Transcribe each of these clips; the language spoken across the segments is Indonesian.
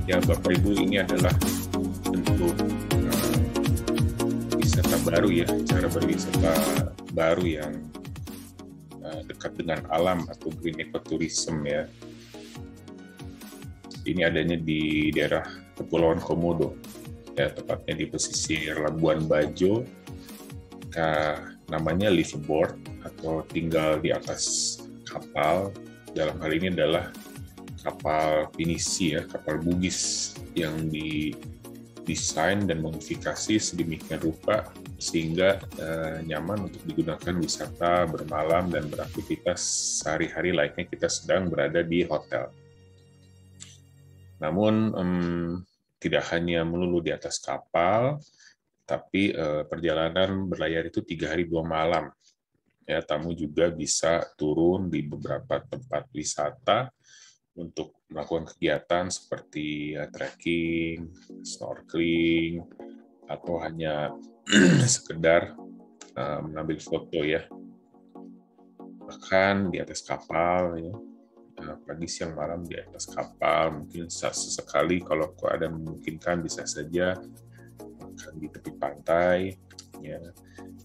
Ya Bapak Ibu, ini adalah bentuk wisata baru ya, cara berwisata baru yang dekat dengan alam atau green ecotourism ya. Ini adanya di daerah Kepulauan Komodo, ya tepatnya di pesisir Labuan Bajo. Namanya liveaboard atau tinggal di atas kapal. Dalam hal ini adalah kapal pinisi ya, kapal bugis yang didesain dan modifikasi sedemikian rupa sehingga nyaman untuk digunakan wisata bermalam dan beraktivitas sehari-hari layaknya kita sedang berada di hotel. Namun tidak hanya melulu di atas kapal, tapi perjalanan berlayar itu 3 hari 2 malam. Ya, tamu juga bisa turun di beberapa tempat wisata untuk melakukan kegiatan seperti trekking, snorkeling, atau hanya sekedar mengambil foto ya. Bahkan di atas kapal, ya, pagi siang malam di atas kapal, mungkin sesekali kalau keadaan memungkinkan bisa saja makan di tepi pantai. Ya,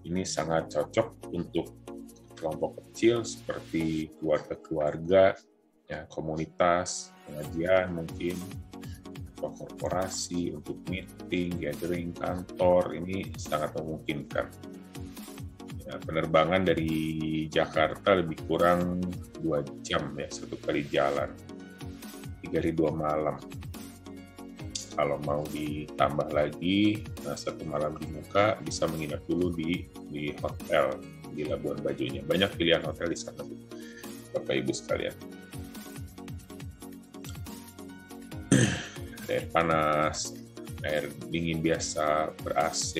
ini sangat cocok untuk kelompok kecil seperti keluarga-keluarga, ya, komunitas, pengajian mungkin, atau korporasi untuk meeting, gathering kantor, ini sangat memungkinkan. Ya, penerbangan dari Jakarta lebih kurang 2 jam ya, satu kali jalan, 3 hari 2 malam. Kalau mau ditambah lagi, 1 malam di muka, bisa menginap dulu di hotel di Labuan Bajonya. Banyak pilihan hotel di sana, Bapak Ibu sekalian. Air panas, air dingin biasa, ber-AC.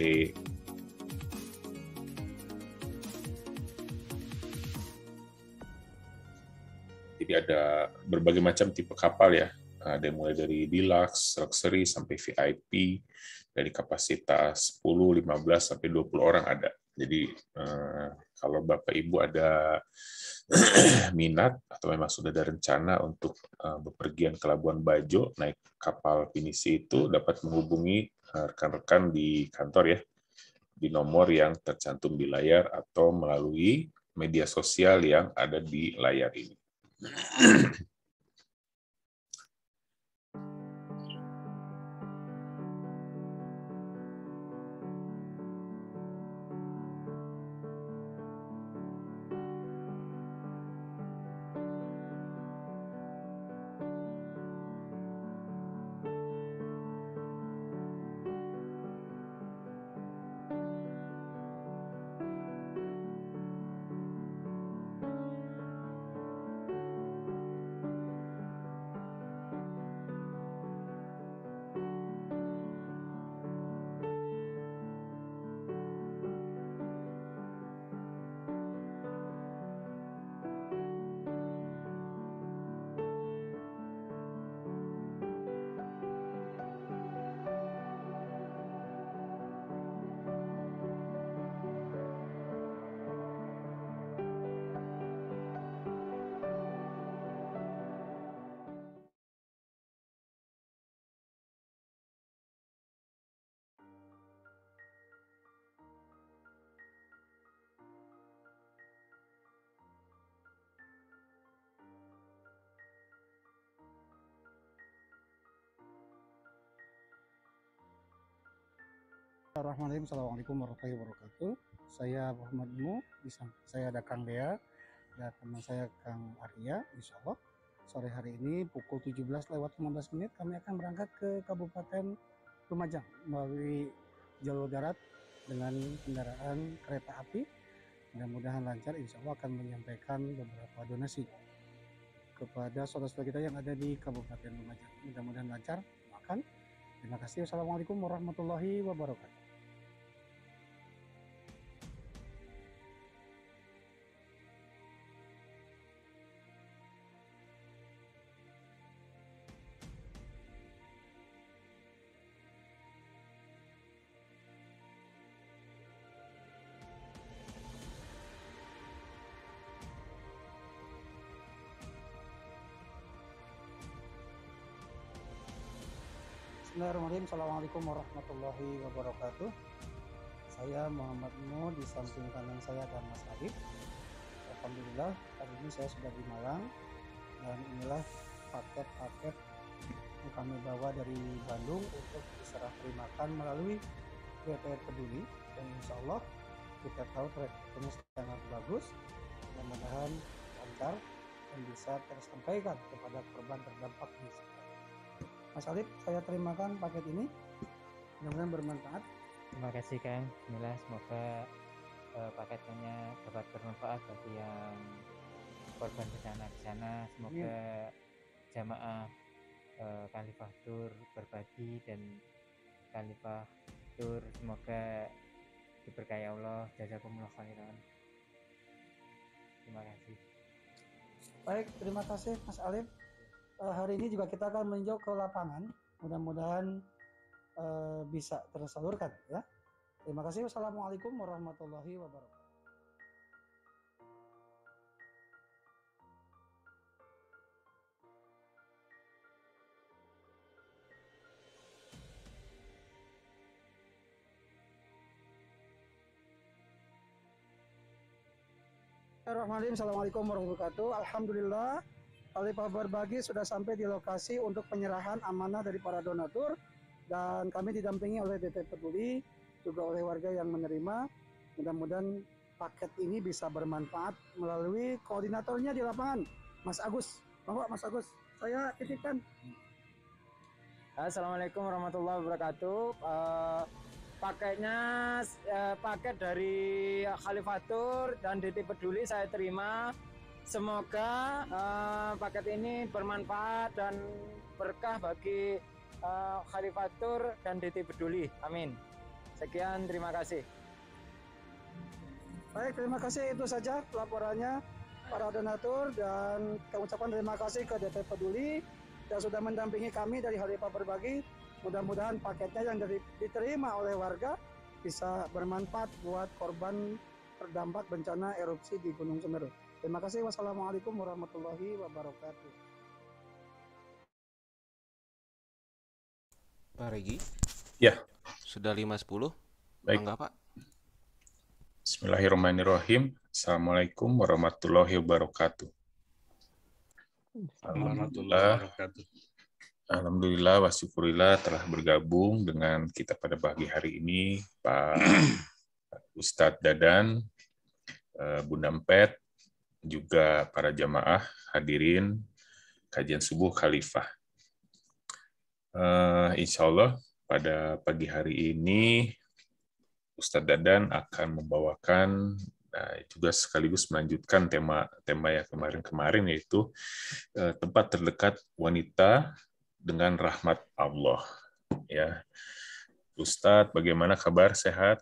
Jadi ada berbagai macam tipe kapal ya. Ada mulai dari deluxe, luxury, sampai VIP, dari kapasitas 10, 15, sampai 20 orang ada. Jadi kalau Bapak Ibu ada minat atau memang sudah ada rencana untuk bepergian ke Labuan Bajo, naik kapal pinisi itu dapat menghubungi rekan-rekan di kantor ya, di nomor yang tercantum di layar atau melalui media sosial yang ada di layar ini. Bismillahirrahmanirrahim. Assalamualaikum warahmatullahi wabarakatuh. Saya Muhammad Mu, saya ada Kang Dea dan teman saya Kang Arya. Insya Allah sore hari ini pukul 17:15 kami akan berangkat ke Kabupaten Lumajang melalui jalur darat dengan kendaraan kereta api. Mudah-mudahan lancar. Insya Allah akan menyampaikan beberapa donasi kepada saudara-saudara kita yang ada di Kabupaten Lumajang. Mudah-mudahan lancar. Makan. Terima kasih. Wassalamualaikum warahmatullahi wabarakatuh. Bismillahirrahmanirrahim. Assalamualaikum warahmatullahi wabarakatuh. Saya Muhammad Mo, di samping kanan saya ada Mas Arif. Alhamdulillah, hari ini saya sudah di Malang dan inilah paket-paket yang kami bawa dari Bandung untuk diserah terimakan melalui PT Peduli, dan insya Allah kita tahu track ini sangat bagus, mudah-mudahan lancar dan bisa tersampaikan kepada korban terdampak ini. Mas Alif, saya terimakan paket ini, mudah-mudahan bermanfaat. Terima kasih Kang. Bismillah, semoga paketnya dapat bermanfaat bagi yang korban bencana di sana. Semoga jamaah Khalifah Tur berbagi dan Khalifah Tur semoga diberkahi Allah. Jazakumullah khairan. Terima kasih. Baik, terima kasih Mas Alif. Hari ini juga kita akan meninjau ke lapangan. Mudah-mudahan bisa tersalurkan ya. Terima kasih. Wassalamualaikum warahmatullahi wabarakatuh. Bismillahirrahmanirrahim. Assalamualaikum warahmatullahi wabarakatuh. Alhamdulillah, Khalifah Berbagi sudah sampai di lokasi untuk penyerahan amanah dari para donatur, dan kami didampingi oleh DT Peduli, juga oleh warga yang menerima. Mudah-mudahan paket ini bisa bermanfaat melalui koordinatornya di lapangan, Mas Agus. Bapak Mas Agus, saya titipkan. Assalamualaikum warahmatullahi wabarakatuh. Paketnya paket dari Khalifatur dan DT Peduli saya terima. Semoga paket ini bermanfaat dan berkah bagi Khalifatur dan DT Peduli. Amin. Sekian, terima kasih. Baik, terima kasih. Itu saja laporannya para donatur, dan kami ucapkan terima kasih ke DT Peduli yang sudah mendampingi kami dari Khalifah Berbagi. Mudah-mudahan paketnya yang diterima oleh warga bisa bermanfaat buat korban terdampak bencana erupsi di Gunung Semeru. Terima kasih. Wassalamualaikum warahmatullahi wabarakatuh. Pak Regi? Ya. Sudah 5.10? Baik. Mangga, Pak. Bismillahirrahmanirrahim. Assalamualaikum warahmatullahi wabarakatuh. Alhamdulillah wa syukurillah telah bergabung dengan kita pada pagi hari ini Pak Ustadz Dadan, Bunda Mpet, juga para jamaah hadirin kajian subuh Khalifah. Insya Allah pada pagi hari ini Ustadz Dadan akan membawakan juga sekaligus melanjutkan tema yang kemarin-kemarin, yaitu tempat terdekat wanita dengan rahmat Allah. Ya, Ustadz, bagaimana kabar? Sehat?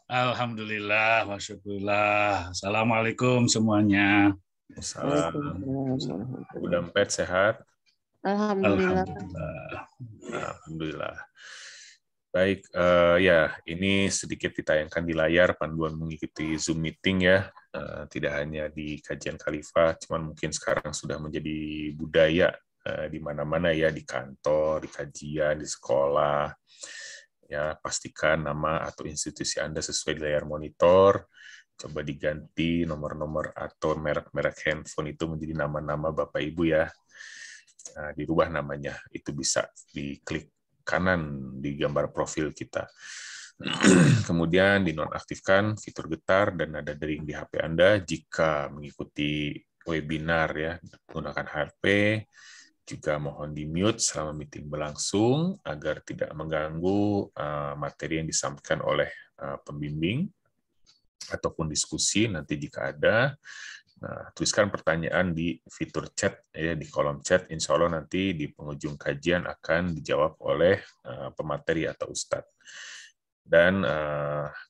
Alhamdulillah, masyaallah. Assalamualaikum semuanya. Assalamualaikum. Bu Dampet sehat? Alhamdulillah. Alhamdulillah. Baik, ya ini sedikit ditayangkan di layar panduan mengikuti Zoom meeting ya. Tidak hanya di kajian Khalifah, cuman mungkin sekarang sudah menjadi budaya di mana-mana ya, di kantor, di kajian, di sekolah. Ya, pastikan nama atau institusi Anda sesuai di layar monitor. Coba diganti nomor-nomor atau merek-merek handphone itu menjadi nama-nama Bapak Ibu ya. Nah, dirubah namanya. Itu bisa diklik kanan di gambar profil kita. Kemudian dinonaktifkan fitur getar dan nada dering di HP Anda jika mengikuti webinar ya, menggunakan HP. Juga mohon di-mute selama meeting berlangsung agar tidak mengganggu materi yang disampaikan oleh pembimbing ataupun diskusi nanti jika ada. Nah, tuliskan pertanyaan di fitur chat ya, di kolom chat. Insya Allah nanti di penghujung kajian akan dijawab oleh pemateri atau ustadz. Dan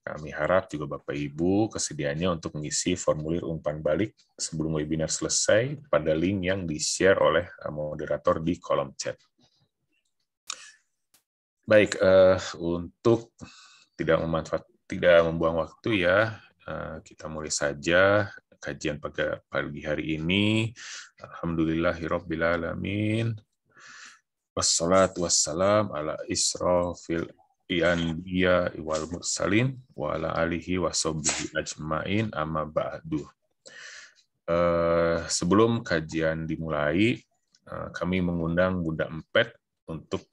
kami harap juga Bapak Ibu kesediaannya untuk mengisi formulir umpan balik sebelum webinar selesai pada link yang di-share oleh moderator di kolom chat. Baik, untuk tidak membuang waktu ya, kita mulai saja kajian pagi hari ini. Alhamdulillahirabbil alamin. Wassalatu wassalam ala israfil anbiya wal mursalin wa ala alihi washabbihi ajmain amma ba'du. Sebelum kajian dimulai, kami mengundang Bunda Empet untuk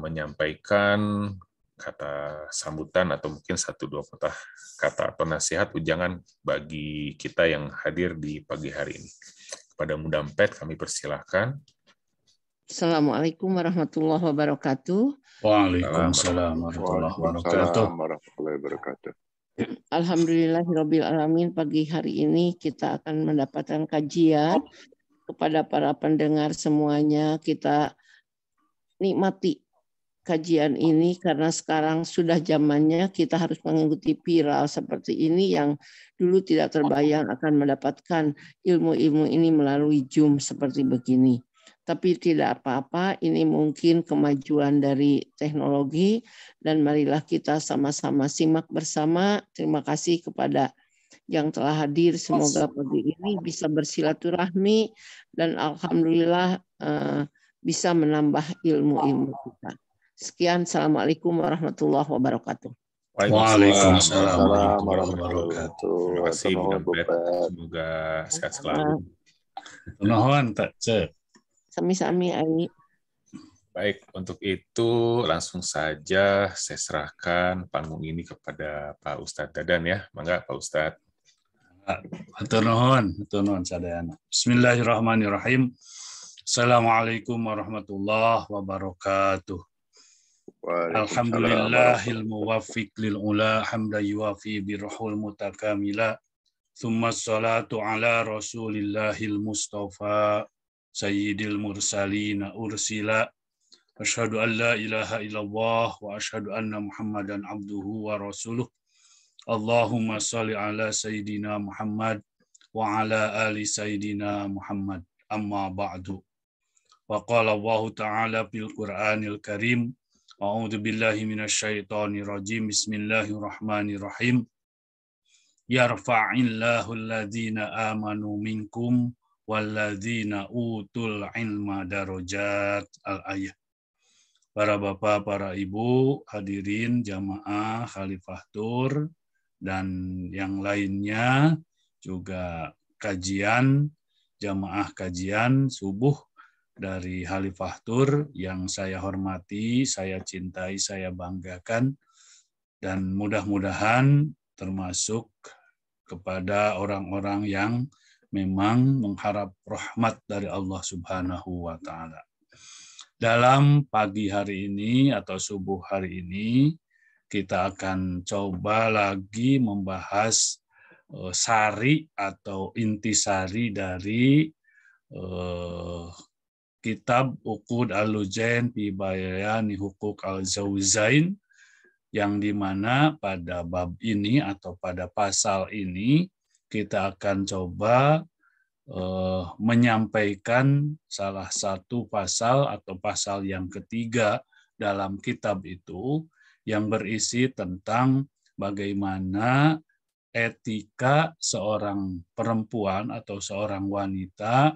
menyampaikan kata sambutan atau mungkin 1-2 patah kata atau nasihat ujangan bagi kita yang hadir di pagi hari ini. Kepada Bunda Empet kami persilahkan. Assalamualaikum warahmatullahi wabarakatuh. Waalaikumsalam warahmatullahi wabarakatuh. Alhamdulillahirabbil alamin, pagi hari ini kita akan mendapatkan kajian. Kepada para pendengar semuanya, kita nikmati kajian ini karena sekarang sudah zamannya kita harus mengikuti viral seperti ini yang dulu tidak terbayang akan mendapatkan ilmu-ilmu ini melalui Zoom seperti begini. Tapi tidak apa-apa, ini mungkin kemajuan dari teknologi dan marilah kita sama-sama simak bersama. Terima kasih kepada yang telah hadir. Semoga pagi ini bisa bersilaturahmi dan alhamdulillah bisa menambah ilmu-ilmu kita. Sekian, Assalamualaikum warahmatullahi wabarakatuh. Waalaikumsalam warahmatullahi wabarakatuh. Terima kasih Bunda Empet. Semoga sehat selalu. Nuhun tak cek. Sami-sami Ai. Baik, untuk itu langsung saja saya serahkan panggung ini kepada Pak Ustadz Dadan ya. Mangga Pak Ustadz. Hatur nuhun sadayana. Bismillahirrahmanirrahim. Assalamualaikum warahmatullahi wabarakatuh. Alhamdulillahil muwaffiq lil ula hamda yuwafi birruhul mutakamila. Tsumma sholatu ala rasulillahil mustafa sayyidil mursalina ursila. Asyhadu an la ilaha illallah wa asyhadu anna Muhammadan abduhu wa rasuluh. Allahumma sholli ala sayyidina Muhammad wa ala ali sayyidina Muhammad. Amma ba'du. Wa qala Allah ta'ala fil Qur'anil Karim. A'udzu billahi minasyaitonir rajim. Bismillahirrahmanirrahim. Yarfa'illahu alladhina amanu minkum walladzina utul ilma darajat. Al-ayat. Para bapak, para ibu, hadirin jamaah Khalifah Tur dan yang lainnya, juga kajian, jamaah kajian subuh dari Khalifah Tur yang saya hormati, saya cintai, saya banggakan, dan mudah-mudahan termasuk kepada orang-orang yang memang mengharap rahmat dari Allah Subhanahu wa Ta'ala. Dalam pagi hari ini atau subuh hari ini, kita akan coba lagi membahas sari atau intisari dari kitab Uqud al-Lujain fi Bayani Huquq al-Zawjain, yang dimana pada bab ini atau pada pasal ini kita akan coba menyampaikan salah satu pasal atau pasal yang ketiga dalam kitab itu yang berisi tentang bagaimana etika seorang perempuan atau seorang wanita.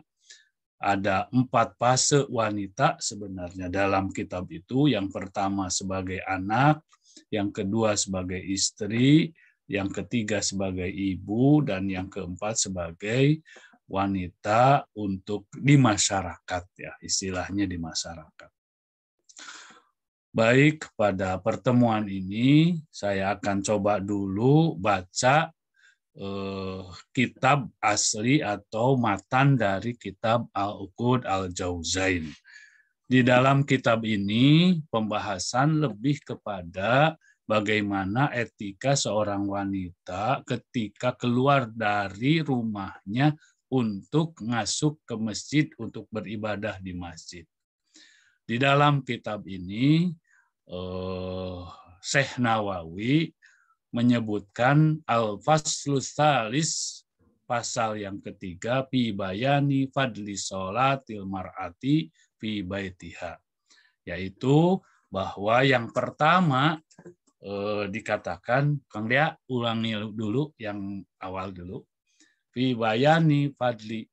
Ada 4 fase wanita sebenarnya dalam kitab itu. Yang pertama sebagai anak, yang kedua sebagai istri, yang ketiga sebagai ibu, dan yang keempat sebagai wanita untuk di masyarakat, ya istilahnya di masyarakat. Baik, pada pertemuan ini saya akan coba dulu baca kitab asli atau matan dari kitab Al-Uqud al-Zawjain. Di dalam kitab ini pembahasan lebih kepada bagaimana etika seorang wanita ketika keluar dari rumahnya untuk masuk ke masjid untuk beribadah di masjid. Di dalam kitab ini Syekh Nawawi menyebutkan al-faslus tsalis, pasal yang ketiga, fi bayani fadli sholatil mar'ati fi baitiha, yaitu bahwa yang pertama dikatakan, Kang Dea ulangi dulu yang awal dulu, fi bayani fadli,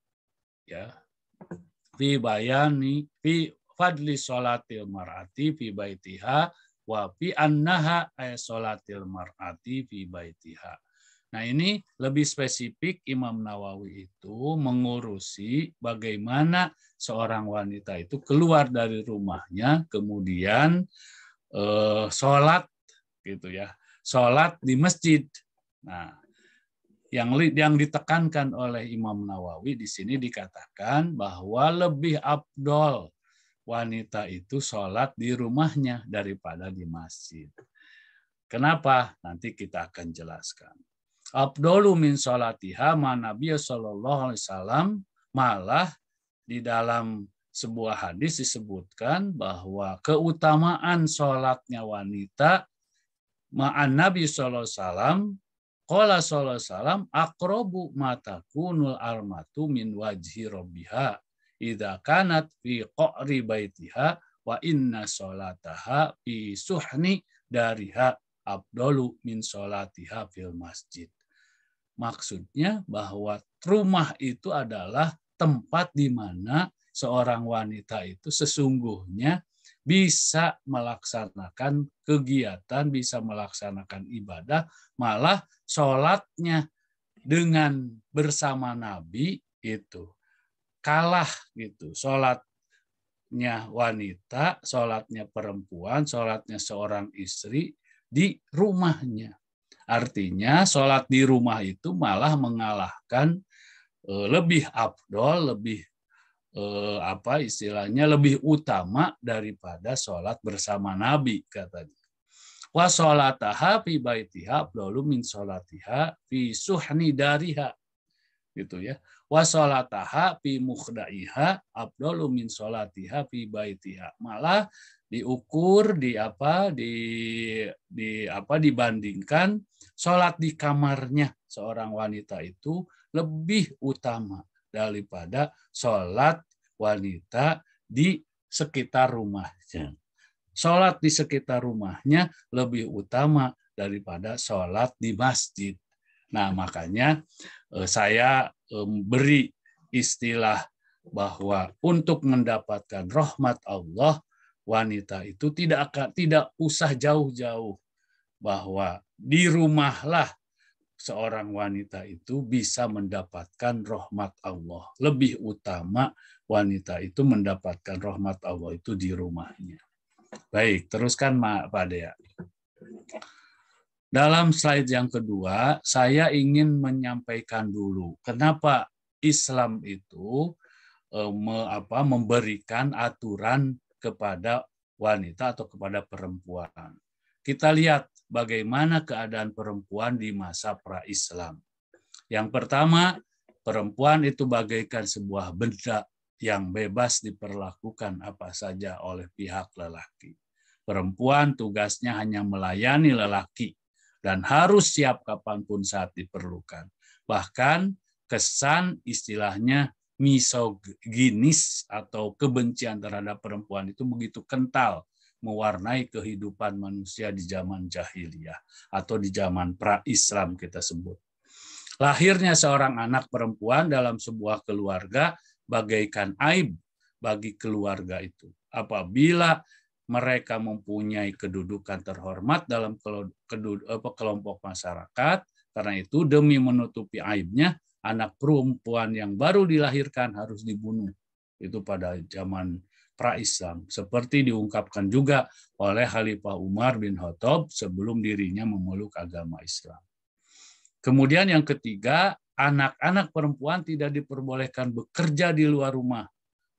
ya, fi fadli sholatil mar'ati fi baitiha wa fi annaha ay sholatil mar'ati fi baitiha. Nah, ini lebih spesifik Imam Nawawi itu mengurusi bagaimana seorang wanita itu keluar dari rumahnya kemudian sholat gitu ya, sholat di masjid. Nah, yang ditekankan oleh Imam Nawawi di sini dikatakan bahwa lebih afdol wanita itu sholat di rumahnya daripada di masjid. Kenapa? Nanti kita akan jelaskan. Afdolu min sholatiha ma Nabi sallallahu alaihi wasallam, malah di dalam sebuah hadis disebutkan bahwa keutamaan sholatnya wanita ma'an Nabi sallallahu alaihi wasallam, qala sallallahu alaihi wasallam aqrabu ma takunul almatu min wajhi rabbiha idza kanat fi qa'ri baitiha wa inna sholataha fi suhni dariha afdalu min sholatiha fil masjid. Maksudnya bahwa rumah itu adalah tempat di mana seorang wanita itu sesungguhnya bisa melaksanakan kegiatan, bisa melaksanakan ibadah, malah sholatnya dengan bersama Nabi itu kalah gitu. Sholatnya wanita, sholatnya perempuan, sholatnya seorang istri di rumahnya. Artinya sholat di rumah itu malah mengalahkan lebih afdol, lebih lebih utama daripada sholat bersama Nabi katanya. Wa sholataha fi baitiha afdalu min sholatiha fi suhni dariha. Gitu ya. Wa sholataha fi mukhdaiha afdalu min sholatiha fi baitiha. Malah diukur dibandingkan sholat di kamarnya seorang wanita itu lebih utama daripada sholat wanita di sekitar rumahnya. Sholat di sekitar rumahnya lebih utama daripada sholat di masjid. Nah, makanya saya beri istilah bahwa untuk mendapatkan rahmat Allah, wanita itu tidak usah jauh-jauh, bahwa di rumahlah seorang wanita itu bisa mendapatkan rahmat Allah. Lebih utama wanita itu mendapatkan rahmat Allah itu di rumahnya. Baik, teruskan Pak Dea. Dalam slide yang kedua, saya ingin menyampaikan dulu kenapa Islam itu memberikan aturan kepada wanita atau kepada perempuan. Kita lihat bagaimana keadaan perempuan di masa pra-Islam. Yang pertama, perempuan itu bagaikan sebuah benda yang bebas diperlakukan apa saja oleh pihak lelaki. Perempuan tugasnya hanya melayani lelaki dan harus siap kapanpun saat diperlukan. Bahkan kesan istilahnya misoginis atau kebencian terhadap perempuan itu begitu kental mewarnai kehidupan manusia di zaman jahiliyah atau di zaman pra-Islam kita sebut. Lahirnya seorang anak perempuan dalam sebuah keluarga bagaikan aib bagi keluarga itu. Apabila mereka mempunyai kedudukan terhormat dalam kelompok masyarakat, karena itu demi menutupi aibnya, anak perempuan yang baru dilahirkan harus dibunuh. Itu pada zaman pra-Islam. Seperti diungkapkan juga oleh Khalifah Umar bin Khattab sebelum dirinya memeluk agama Islam. Kemudian yang ketiga, anak-anak perempuan tidak diperbolehkan bekerja di luar rumah.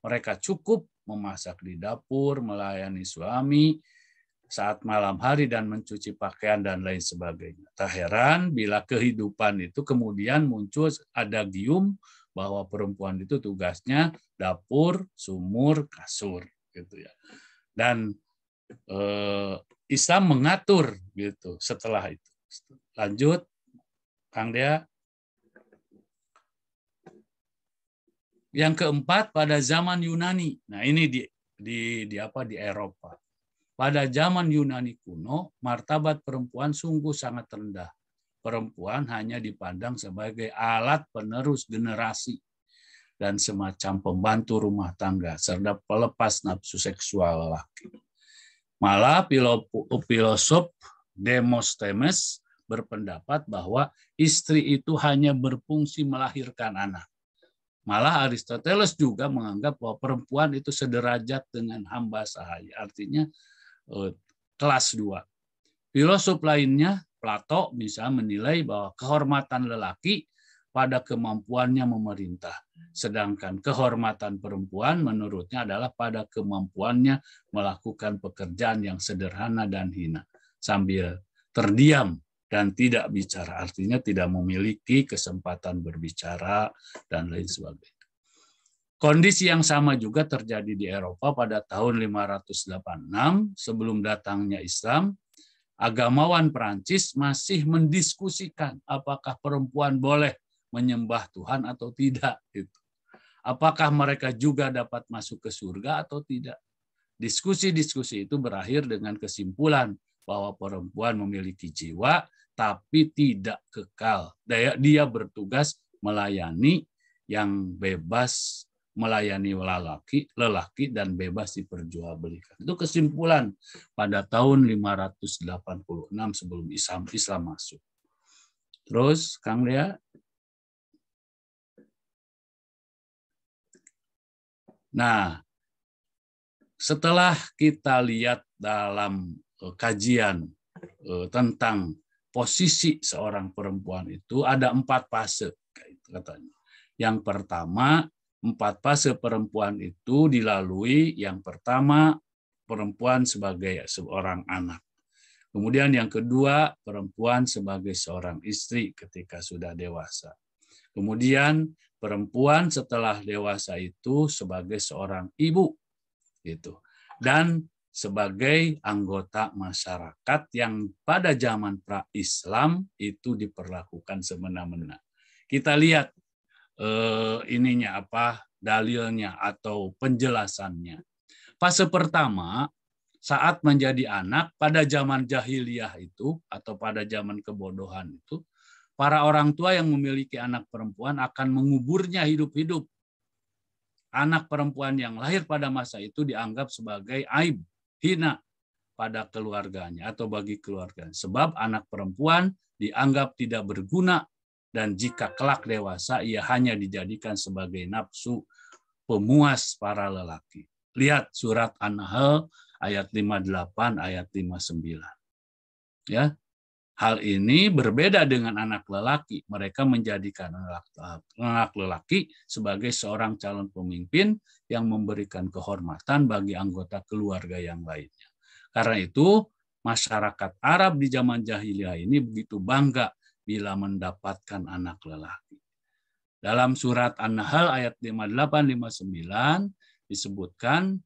Mereka cukup memasak di dapur, melayani suami saat malam hari dan mencuci pakaian dan lain sebagainya. Tak heran bila kehidupan itu kemudian muncul adagium bahwa perempuan itu tugasnya dapur, sumur, kasur, gitu ya. Dan Islam mengatur gitu setelah itu. Lanjut, Kang Dea. Yang keempat pada zaman Yunani. Nah, ini di Eropa. Pada zaman Yunani kuno, martabat perempuan sungguh sangat rendah. Perempuan hanya dipandang sebagai alat penerus generasi. dan semacam pembantu rumah tangga serta pelepas nafsu seksual lelaki. Malah filosof Demosthenes berpendapat bahwa istri itu hanya berfungsi melahirkan anak. Malah Aristoteles juga menganggap bahwa perempuan itu sederajat dengan hamba sahaya, artinya kelas 2. Filosof lainnya, Plato, bisa menilai bahwa kehormatan lelaki pada kemampuannya memerintah, sedangkan kehormatan perempuan menurutnya adalah pada kemampuannya melakukan pekerjaan yang sederhana dan hina, sambil terdiam dan tidak bicara, artinya tidak memiliki kesempatan berbicara dan lain sebagainya. Kondisi yang sama juga terjadi di Eropa pada tahun 586 sebelum datangnya Islam. Agamawan Prancis masih mendiskusikan apakah perempuan boleh menyembah Tuhan atau tidak. Apakah mereka juga dapat masuk ke surga atau tidak. Diskusi-diskusi itu berakhir dengan kesimpulan bahwa perempuan memiliki jiwa tapi tidak kekal. Dia bertugas melayani yang bebas, melayani lelaki dan bebas diperjualbelikan. Itu kesimpulan pada tahun 586 sebelum Islam masuk. Terus Kang Dea. Nah, setelah kita lihat dalam kajian tentang posisi seorang perempuan itu ada 4 fase katanya. Yang pertama, 4 fase perempuan itu dilalui. Yang pertama, perempuan sebagai seorang anak. Kemudian yang kedua, perempuan sebagai seorang istri ketika sudah dewasa. Kemudian perempuan setelah dewasa itu sebagai seorang ibu, gitu. Dan sebagai anggota masyarakat yang pada zaman pra-Islam itu diperlakukan semena-mena. Kita lihat dalilnya atau penjelasannya. Fase pertama, saat menjadi anak pada zaman jahiliyah itu atau pada zaman kebodohan itu, para orang tua yang memiliki anak perempuan akan menguburnya hidup-hidup. Anak perempuan yang lahir pada masa itu dianggap sebagai aib, hina pada keluarganya atau bagi keluarganya. Sebab anak perempuan dianggap tidak berguna dan jika kelak dewasa ia hanya dijadikan sebagai nafsu pemuas para lelaki. Lihat surat An-Nahl ayat 58 ayat 59. Ya. Hal ini berbeda dengan anak lelaki. Mereka menjadikan anak lelaki sebagai seorang calon pemimpin yang memberikan kehormatan bagi anggota keluarga yang lainnya. Karena itu, masyarakat Arab di zaman jahiliyah ini begitu bangga bila mendapatkan anak lelaki. Dalam surat An-Nahl ayat 58-59 disebutkan,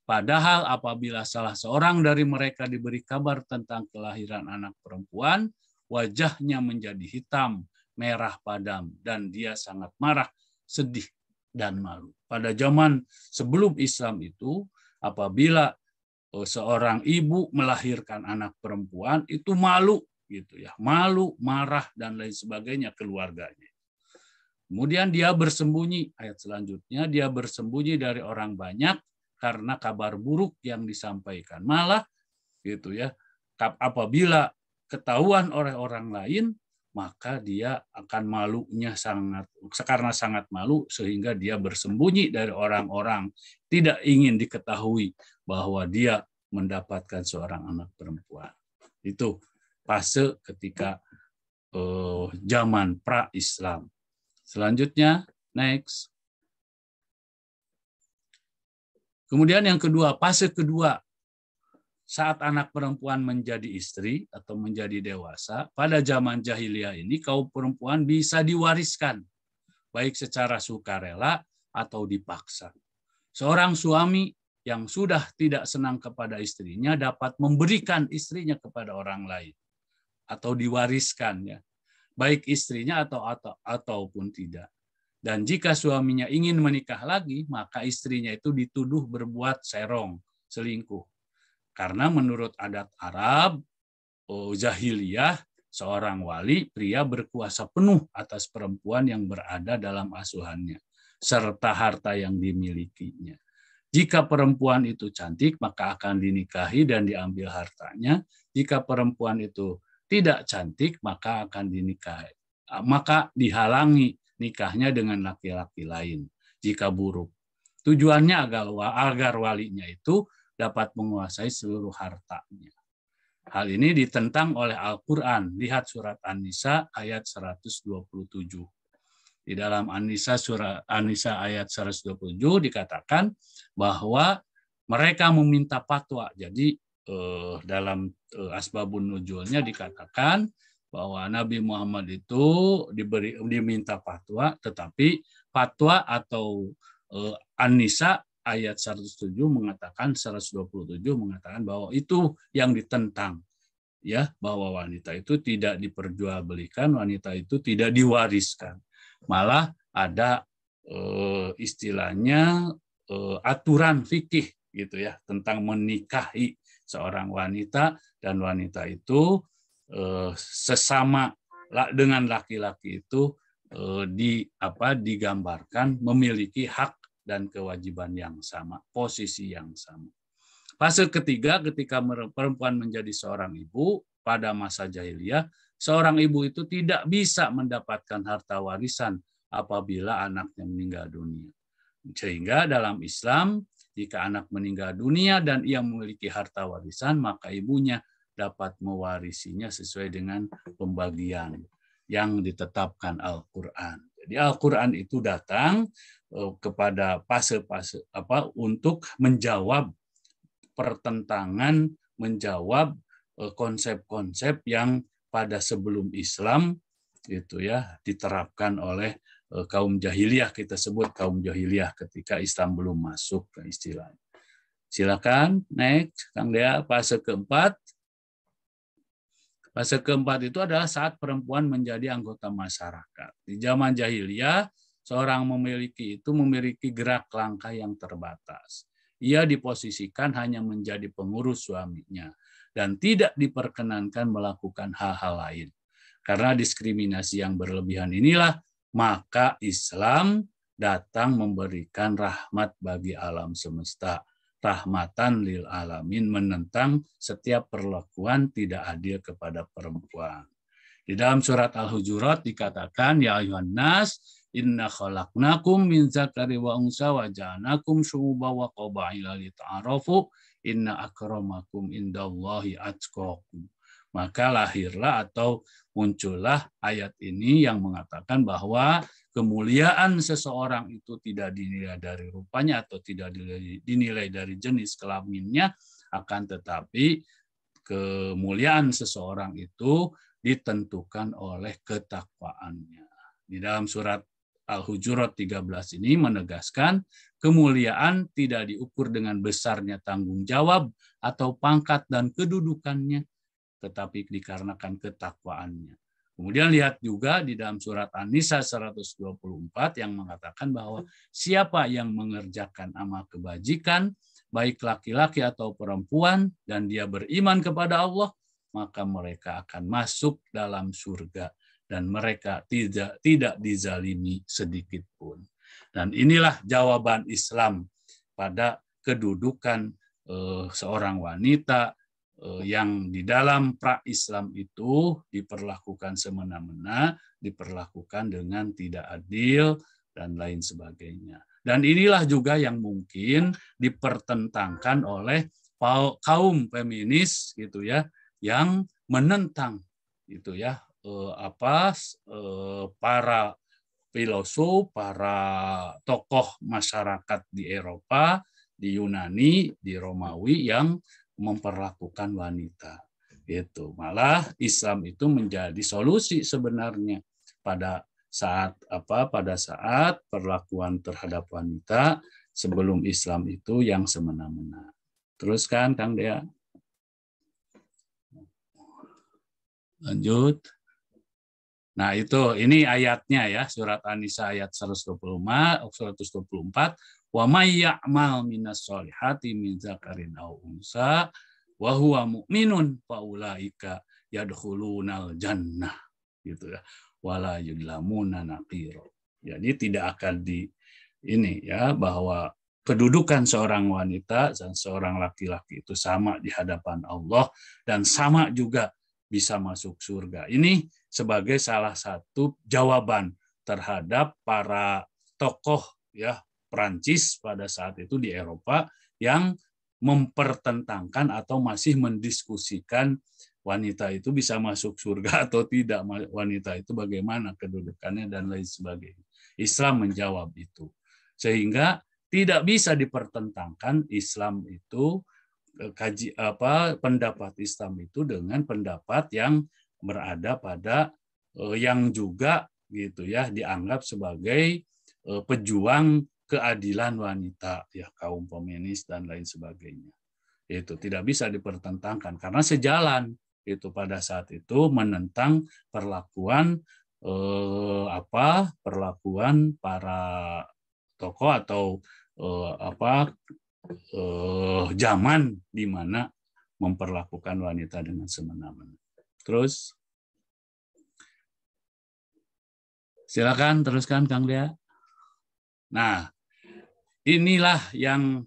padahal apabila salah seorang dari mereka diberi kabar tentang kelahiran anak perempuan, wajahnya menjadi hitam, merah padam, dan dia sangat marah, sedih, dan malu. Pada zaman sebelum Islam itu, apabila seorang ibu melahirkan anak perempuan, itu malu, gitu ya, malu, marah, dan lain sebagainya keluarganya. Kemudian dia bersembunyi, ayat selanjutnya, dia bersembunyi dari orang banyak, karena kabar buruk yang disampaikan. Malah gitu ya, apabila ketahuan oleh orang lain, maka dia akan malunya karena sangat malu sehingga dia bersembunyi dari orang-orang, tidak ingin diketahui bahwa dia mendapatkan seorang anak perempuan. Itu fase ketika zaman pra-Islam. Selanjutnya, next. Kemudian yang kedua, fase kedua, saat anak perempuan menjadi istri atau menjadi dewasa, pada zaman jahiliyah ini kaum perempuan bisa diwariskan, baik secara sukarela atau dipaksa. Seorang suami yang sudah tidak senang kepada istrinya dapat memberikan istrinya kepada orang lain atau diwariskan, ya, baik istrinya ataupun tidak. Dan jika suaminya ingin menikah lagi, maka istrinya itu dituduh berbuat serong, selingkuh. Karena menurut adat Arab, jahiliyah, seorang wali pria berkuasa penuh atas perempuan yang berada dalam asuhannya. serta harta yang dimilikinya. Jika perempuan itu cantik, maka akan dinikahi dan diambil hartanya. Jika perempuan itu tidak cantik, maka akan dinikahi. Maka dihalangi nikahnya dengan laki-laki lain jika buruk. Tujuannya agar walinya itu dapat menguasai seluruh hartanya. Hal ini ditentang oleh Al-Quran. Lihat surat An-Nisa ayat 127. Di dalam An-Nisa surat An-Nisa ayat 127 dikatakan bahwa mereka meminta fatwa. Jadi dalam asbabun nuzulnya dikatakan bahwa Nabi Muhammad itu diminta fatwa, tetapi fatwa atau An-Nisa ayat 107 mengatakan 127 mengatakan bahwa itu yang ditentang, ya, bahwa wanita itu tidak diperjualbelikan, wanita itu tidak diwariskan. Malah ada istilahnya aturan fikih gitu ya tentang menikahi seorang wanita, dan wanita itu sesama dengan laki-laki itu digambarkan memiliki hak dan kewajiban yang sama, posisi yang sama. Fase ketiga, ketika perempuan menjadi seorang ibu pada masa jahiliyah, seorang ibu itu tidak bisa mendapatkan harta warisan apabila anaknya meninggal dunia. Sehingga dalam Islam, jika anak meninggal dunia dan ia memiliki harta warisan, maka ibunya dapat mewarisinya sesuai dengan pembagian yang ditetapkan Al-Quran. Jadi Al-Quran itu datang kepada fase-fase untuk menjawab pertentangan, menjawab konsep-konsep yang pada sebelum Islam itu ya diterapkan oleh kaum jahiliyah, kita sebut kaum jahiliyah ketika Islam belum masuk ke istilahnya. Silakan next, Kang Dea, fase keempat. Fase keempat itu adalah saat perempuan menjadi anggota masyarakat. Di zaman jahiliyah, seorang memiliki gerak langkah yang terbatas. Ia diposisikan hanya menjadi pengurus suaminya dan tidak diperkenankan melakukan hal-hal lain. Karena diskriminasi yang berlebihan inilah, maka Islam datang memberikan rahmat bagi alam semesta. Rahmatan lil alamin, menentang setiap perlakuan tidak adil kepada perempuan. Di dalam surat Al-Hujurat dikatakan, ya ayuhan nas, inna khalaqnakum min zakari wa unsa wa ja'alnakum syu'uban wa qabaila lita'arafu, inna akramakum indallahi atqakum. Maka lahirlah atau muncullah ayat ini yang mengatakan bahwa kemuliaan seseorang itu tidak dinilai dari rupanya atau tidak dinilai dari jenis kelaminnya, akan tetapi kemuliaan seseorang itu ditentukan oleh ketakwaannya. Di dalam surat Al-Hujurat 13 ini menegaskan kemuliaan tidak diukur dengan besarnya tanggung jawab atau pangkat dan kedudukannya, tetapi dikarenakan ketakwaannya. Kemudian lihat juga di dalam surat An-Nisa 124 yang mengatakan bahwa siapa yang mengerjakan amal kebajikan, baik laki-laki atau perempuan, dan dia beriman kepada Allah, maka mereka akan masuk dalam surga dan mereka tidak dizalimi sedikit pun. Dan inilah jawaban Islam pada kedudukan seorang wanita yang di dalam pra-Islam itu diperlakukan semena-mena, diperlakukan dengan tidak adil, dan lain sebagainya. Dan inilah juga yang mungkin dipertentangkan oleh kaum feminis gitu ya, yang menentang itu ya para filosof, para tokoh masyarakat di Eropa, di Yunani, di Romawi yang memperlakukan wanita. Itu malah Islam itu menjadi solusi sebenarnya pada saat perlakuan terhadap wanita sebelum Islam itu yang semena-mena. Teruskan Kang Dea. Lanjut. Nah, ini ayatnya ya, surat An-Nisa ayat 124, wa may ya'mal minas solihati min zakarin aw unsa wa huwa mu'minun fa ulaika yadkhulunal jannah gitu ya, wala yudlamuna naqira. Jadi tidak akan ini ya, bahwa kedudukan seorang wanita dan seorang laki-laki itu sama di hadapan Allah dan sama juga bisa masuk surga. Ini sebagai salah satu jawaban terhadap para tokoh ya Prancis pada saat itu di Eropa yang mempertentangkan atau masih mendiskusikan wanita itu bisa masuk surga atau tidak, wanita itu bagaimana kedudukannya dan lain sebagainya. Islam menjawab itu. Sehingga tidak bisa dipertentangkan Islam itu pendapat Islam itu dengan pendapat yang berada pada yang juga gitu ya dianggap sebagai pejuang keadilan wanita ya, kaum feminis dan lain sebagainya. Itu tidak bisa dipertentangkan karena sejalan itu pada saat itu menentang perlakuan perlakuan para tokoh atau zaman di mana memperlakukan wanita dengan semena-mena. Terus silakan teruskan Kang Dea. Nah, inilah yang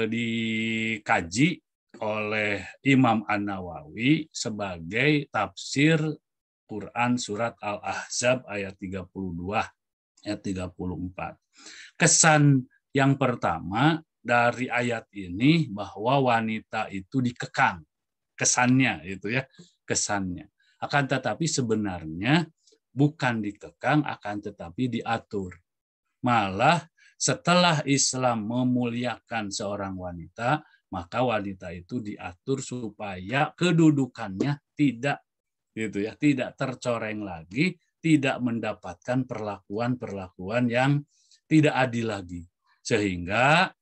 dikaji oleh Imam An-Nawawi sebagai tafsir Quran surat Al-Ahzab ayat 32 ayat 34. Kesan yang pertama dari ayat ini bahwa wanita itu dikekang. Kesannya itu ya, kesannya. Akan tetapi sebenarnya bukan dikekang, akan tetapi diatur. Malah setelah Islam memuliakan seorang wanita, maka wanita itu diatur supaya kedudukannya tidak gitu ya, tidak tercoreng lagi, tidak mendapatkan perlakuan-perlakuan yang tidak adil lagi. Sehingga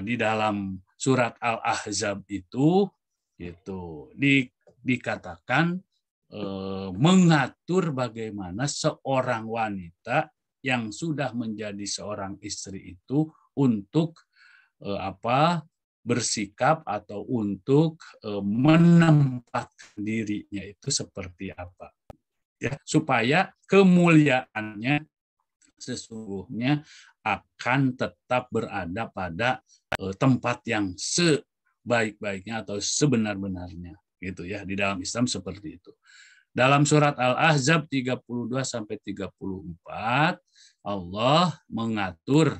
di dalam surat Al-Ahzab itu dikatakan mengatur bagaimana seorang wanita yang sudah menjadi seorang istri itu untuk bersikap atau untuk menempatkan dirinya itu seperti apa. Ya, supaya kemuliaannya sesungguhnya akan tetap berada pada tempat yang sebaik-baiknya atau sebenar-benarnya gitu ya, di dalam Islam seperti itu. Dalam surat Al-Ahzab 32 sampai 34 Allah mengatur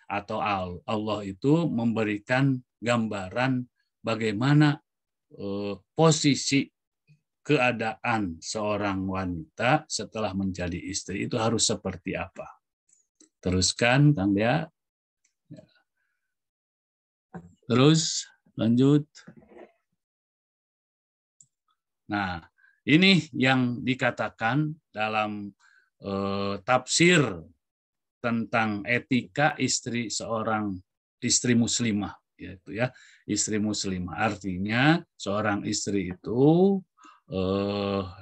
atau Allah itu memberikan gambaran bagaimana posisi keadaan seorang wanita setelah menjadi istri itu harus seperti apa. Teruskan, Kang Dea. Terus, lanjut. Nah, ini yang dikatakan dalam tafsir tentang etika seorang istri muslimah, yaitu ya, istri muslimah. Artinya seorang istri itu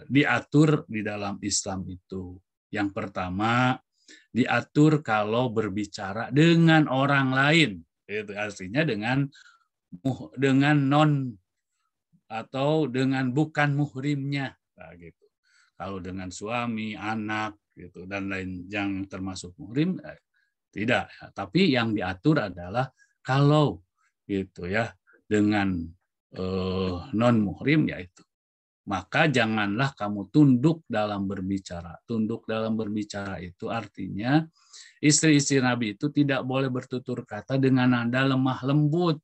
diatur di dalam Islam itu. Yang pertama, diatur kalau berbicara dengan orang lain, itu artinya dengan non atau dengan bukan muhrimnya, nah, gitu. Kalau dengan suami, anak, gitu dan lain yang termasuk muhrim tidak. Tapi yang diatur adalah kalau gitu ya dengan non muhrim yaitu. Maka janganlah kamu tunduk dalam berbicara. Tunduk dalam berbicara itu artinya istri-istri Nabi itu tidak boleh bertutur kata dengan nada lemah lembut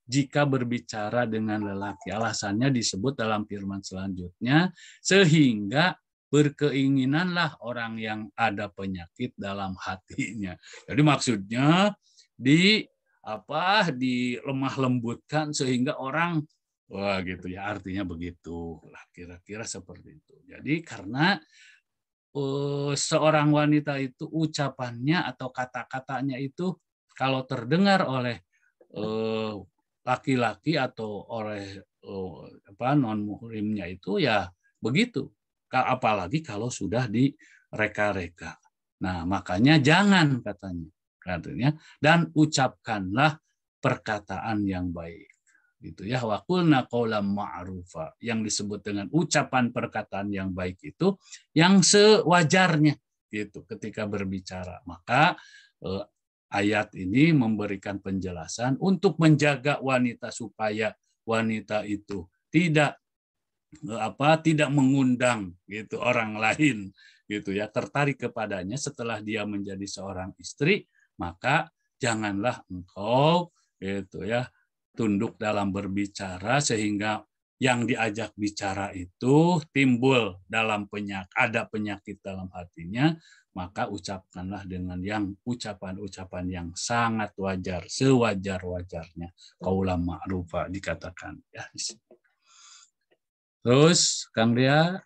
jika berbicara dengan lelaki. Alasannya disebut dalam firman selanjutnya, sehingga berkeinginanlah orang yang ada penyakit dalam hatinya. Jadi maksudnya dilemah lembutkan sehingga orang wah gitu ya, artinya begitu lah, kira-kira seperti itu. Jadi karena seorang wanita itu ucapannya atau kata-katanya itu kalau terdengar oleh laki-laki atau oleh non muhrimnya itu ya begitu. Apalagi kalau sudah direka-reka. Nah makanya jangan katanya dan ucapkanlah perkataan yang baik. Gitu ya, wa qulna qaulan ma'rufa, yang disebut dengan ucapan perkataan yang baik itu yang sewajarnya gitu ketika berbicara. Maka ayat ini memberikan penjelasan untuk menjaga wanita supaya wanita itu tidak mengundang gitu orang lain gitu ya, tertarik kepadanya setelah dia menjadi seorang istri, maka janganlah engkau gitu ya tunduk dalam berbicara sehingga yang diajak bicara itu timbul dalam ada penyakit dalam hatinya, maka ucapkanlah dengan yang ucapan-ucapan yang sangat wajar, sewajar-wajarnya. Qaulan ma'rufa dikatakan ya. Terus Kang Dea,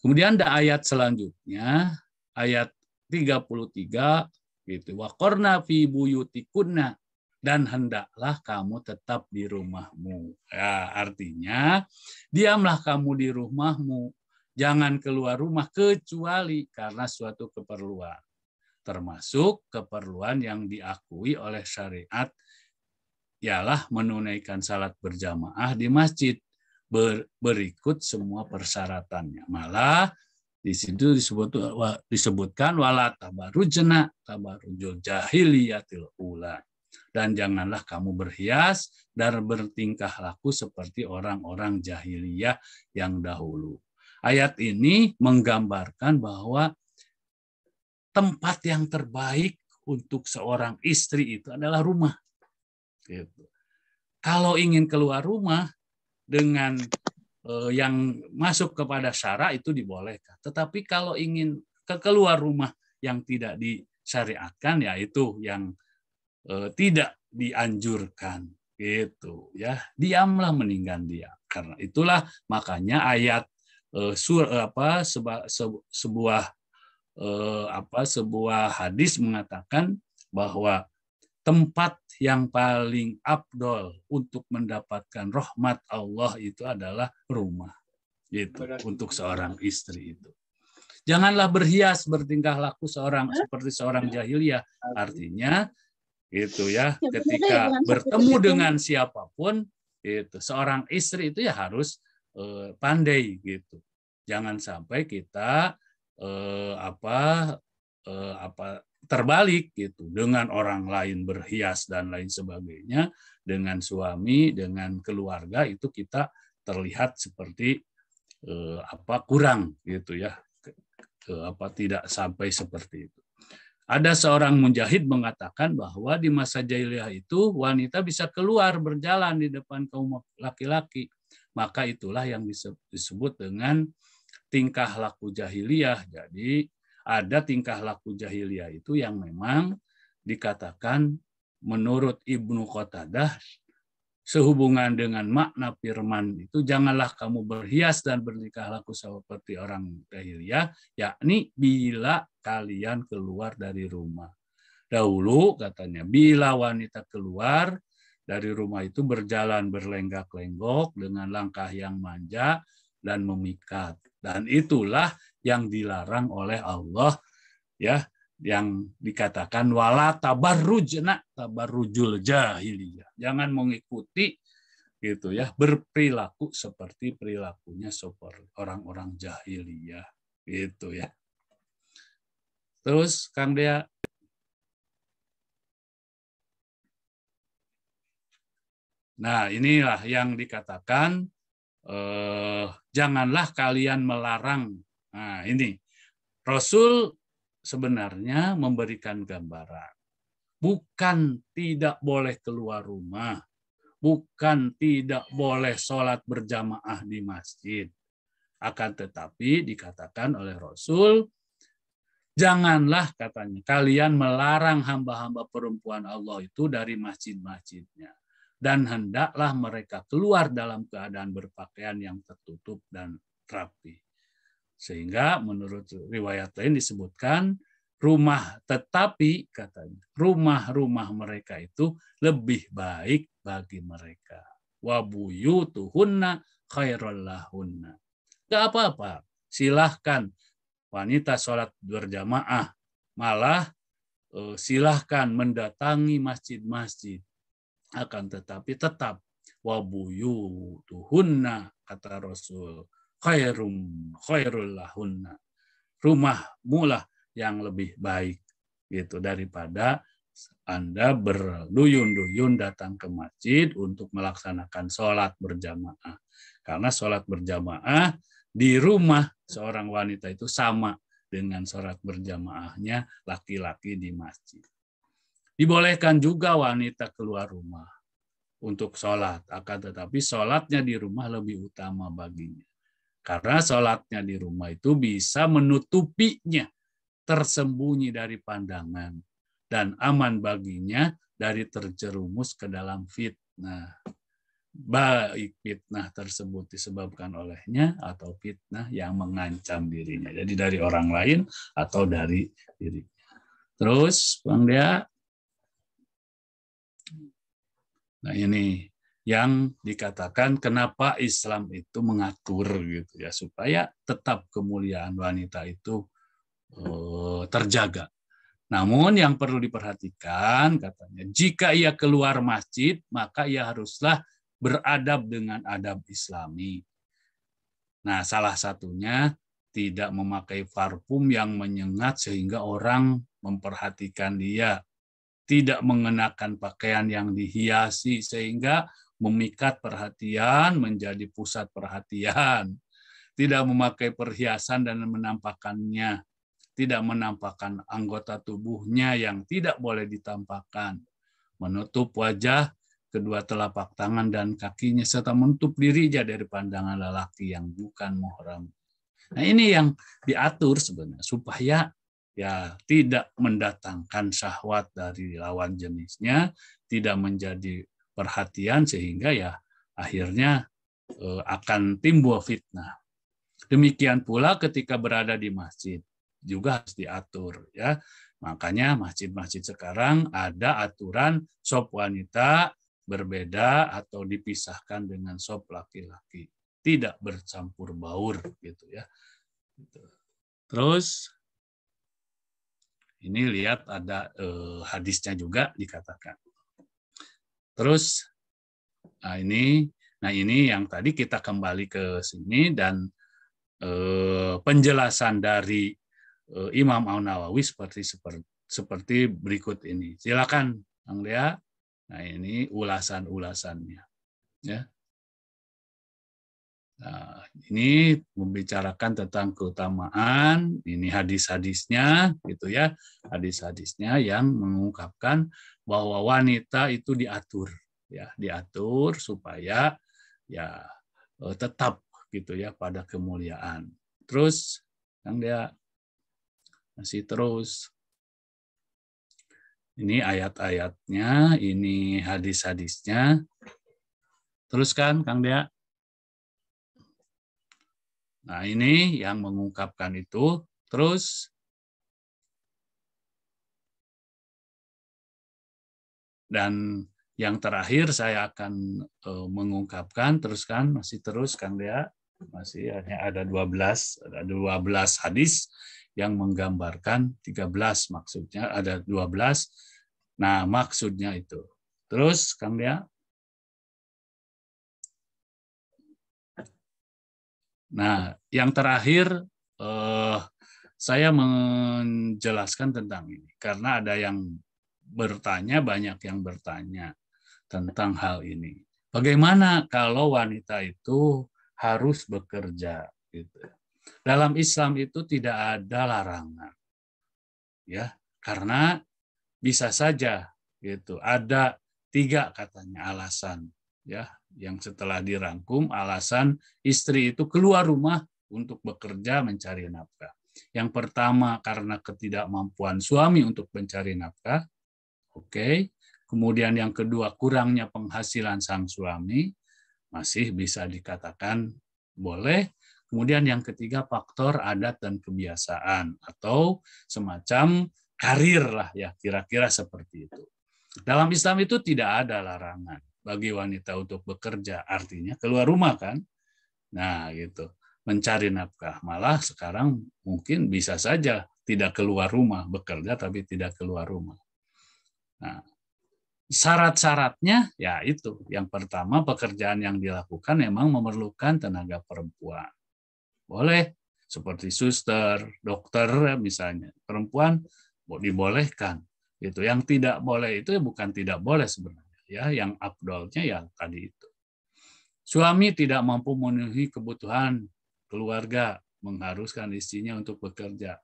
kemudian ada ayat selanjutnya, ayat 33 gitu. Wa qarna fi buyutikunna, dan hendaklah kamu tetap di rumahmu. Ya, artinya diamlah kamu di rumahmu, jangan keluar rumah kecuali karena suatu keperluan. Termasuk keperluan yang diakui oleh syariat ialah menunaikan salat berjamaah di masjid. Berikut semua persyaratannya. Malah di situ disebutkan wala tabarrujna tabarrujul jahiliyatil ula, dan janganlah kamu berhias dan bertingkah laku seperti orang-orang jahiliyah yang dahulu. Ayat ini menggambarkan bahwa tempat yang terbaik untuk seorang istri itu adalah rumah. Gitu. Kalau ingin keluar rumah dengan yang masuk kepada syara itu dibolehkan. Tetapi kalau ingin keluar rumah yang tidak disyariatkan, ya itu yang tidak dianjurkan. Gitu ya. Diamlah meninggal dia. Karena itulah makanya ayat sebuah hadis mengatakan bahwa tempat yang paling afdol untuk mendapatkan rahmat Allah itu adalah rumah. Gitu, untuk seorang istri itu. Janganlah berhias bertingkah laku seperti seorang jahiliyah. Artinya itu ya, ketika bertemu dengan siapapun itu seorang istri itu ya harus pandai gitu. Jangan sampai kita terbalik gitu, dengan orang lain berhias dan lain sebagainya, dengan suami, dengan keluarga itu kita terlihat seperti kurang gitu ya, tidak sampai seperti itu. Ada seorang mujahid mengatakan bahwa di masa jahiliyah itu wanita bisa keluar berjalan di depan kaum laki-laki, maka itulah yang disebut dengan tingkah laku jahiliyah. Jadi ada tingkah laku jahiliyah itu yang memang dikatakan menurut Ibnu Qatadah sehubungan dengan makna firman itu, janganlah kamu berhias dan bertingkah laku seperti orang jahiliyah, yakni bila kalian keluar dari rumah. Dahulu katanya bila wanita keluar dari rumah itu berjalan berlenggak-lenggok dengan langkah yang manja dan memikat. Dan itulah yang dilarang oleh Allah ya, yang dikatakan wala tabarrujna tabarrujul jahiliyah. Jangan mengikuti gitu ya, berperilaku seperti perilakunya orang-orang jahiliyah gitu ya. Terus Kang Dea. Nah, inilah yang dikatakan janganlah kalian melarang. Nah, ini Rasul sebenarnya memberikan gambaran. Bukan tidak boleh keluar rumah. Bukan tidak boleh sholat berjamaah di masjid. Akan tetapi dikatakan oleh Rasul, janganlah katanya kalian melarang hamba-hamba perempuan Allah itu dari masjid-masjidnya. Dan hendaklah mereka keluar dalam keadaan berpakaian yang tertutup dan rapi. Sehingga menurut riwayat lain disebutkan tetapi katanya rumah-rumah mereka itu lebih baik bagi mereka. Wa buyutuhunna khairul lahunna. Gak apa-apa, silahkan wanita sholat berjamaah, malah silahkan mendatangi masjid-masjid. Akan tetapi tetap wa buyutuhunna kata Rasul khairul lahunna. rumahmu lah yang lebih baik gitu daripada Anda berduyun-duyun datang ke masjid untuk melaksanakan sholat berjamaah. Karena sholat berjamaah di rumah seorang wanita itu sama dengan sholat berjamaahnya laki-laki di masjid. Dibolehkan juga wanita keluar rumah untuk sholat, akan tetapi sholatnya di rumah lebih utama baginya. Karena sholatnya di rumah itu bisa menutupinya, tersembunyi dari pandangan, dan aman baginya dari terjerumus ke dalam fitnah. Baik fitnah tersebut disebabkan olehnya atau fitnah yang mengancam dirinya. Jadi dari orang lain atau dari dirinya. Terus, Bang Dea. Nah ini yang dikatakan kenapa Islam itu mengatur gitu ya, supaya tetap kemuliaan wanita itu terjaga. Namun yang perlu diperhatikan katanya, jika ia keluar masjid, maka ia haruslah beradab dengan adab Islami. Nah, salah satunya tidak memakai parfum yang menyengat sehingga orang memperhatikan dia. Tidak mengenakan pakaian yang dihiasi sehingga memikat perhatian, menjadi pusat perhatian. Tidak memakai perhiasan dan menampakkannya. Tidak menampakkan anggota tubuhnya yang tidak boleh ditampakkan. Menutup wajah, kedua telapak tangan dan kakinya, serta menutup dirinya dari pandangan lelaki yang bukan muhram. Nah ini yang diatur sebenarnya, supaya ya tidak mendatangkan syahwat dari lawan jenisnya, tidak menjadi perhatian sehingga ya akhirnya akan timbul fitnah. Demikian pula ketika berada di masjid juga harus diatur ya. Makanya masjid-masjid sekarang ada aturan shop wanita berbeda atau dipisahkan dengan shop laki-laki, tidak bercampur baur gitu ya. Terus ini lihat ada hadisnya juga dikatakan. Terus nah ini yang tadi kita kembali ke sini dan penjelasan dari Imam An-Nawawi seperti berikut ini. Silakan Bang Dea. Nah ini ulasan-ulasannya. Ya. Nah, ini membicarakan tentang keutamaan, ini hadis-hadisnya gitu ya. Hadis-hadisnya yang mengungkapkan bahwa wanita itu diatur ya, diatur supaya ya tetap gitu ya pada kemuliaan. Terus Bang Dea masih terus. Ini ayat-ayatnya, ini hadis-hadisnya. Teruskan Kang Dea. Nah, ini yang mengungkapkan itu. Terus dan yang terakhir saya akan mengungkapkan, teruskan, masih terus Kang Dea. Masih hanya ada 12 hadis yang menggambarkan 13 maksudnya ada 12. Nah, maksudnya itu. Terus Kang Dea. Nah, yang terakhir saya menjelaskan tentang ini karena ada yang bertanya, banyak yang bertanya tentang hal ini. Bagaimana kalau wanita itu harus bekerja gitu. Dalam Islam itu tidak ada larangan. Ya, karena bisa saja gitu. Ada 3 katanya alasan ya, yang setelah dirangkum alasan istri itu keluar rumah untuk bekerja mencari nafkah. Yang pertama karena ketidakmampuan suami untuk mencari nafkah. Oke. Kemudian yang kedua kurangnya penghasilan sang suami, masih bisa dikatakan boleh. Kemudian yang ketiga faktor adat dan kebiasaan atau semacam karir lah ya, kira-kira seperti itu. Dalam Islam itu tidak ada larangan bagi wanita untuk bekerja, artinya keluar rumah kan. Nah, gitu. Mencari nafkah. Malah sekarang mungkin bisa saja tidak keluar rumah, bekerja tapi tidak keluar rumah. Nah, syarat-syaratnya ya itu. Yang pertama pekerjaan yang dilakukan memang memerlukan tenaga perempuan. Boleh seperti suster, dokter misalnya. Perempuan dibolehkan. Itu yang tidak boleh itu bukan tidak boleh sebenarnya, ya, yang afdolnya ya tadi itu. Suami tidak mampu memenuhi kebutuhan keluarga, mengharuskan istrinya untuk bekerja.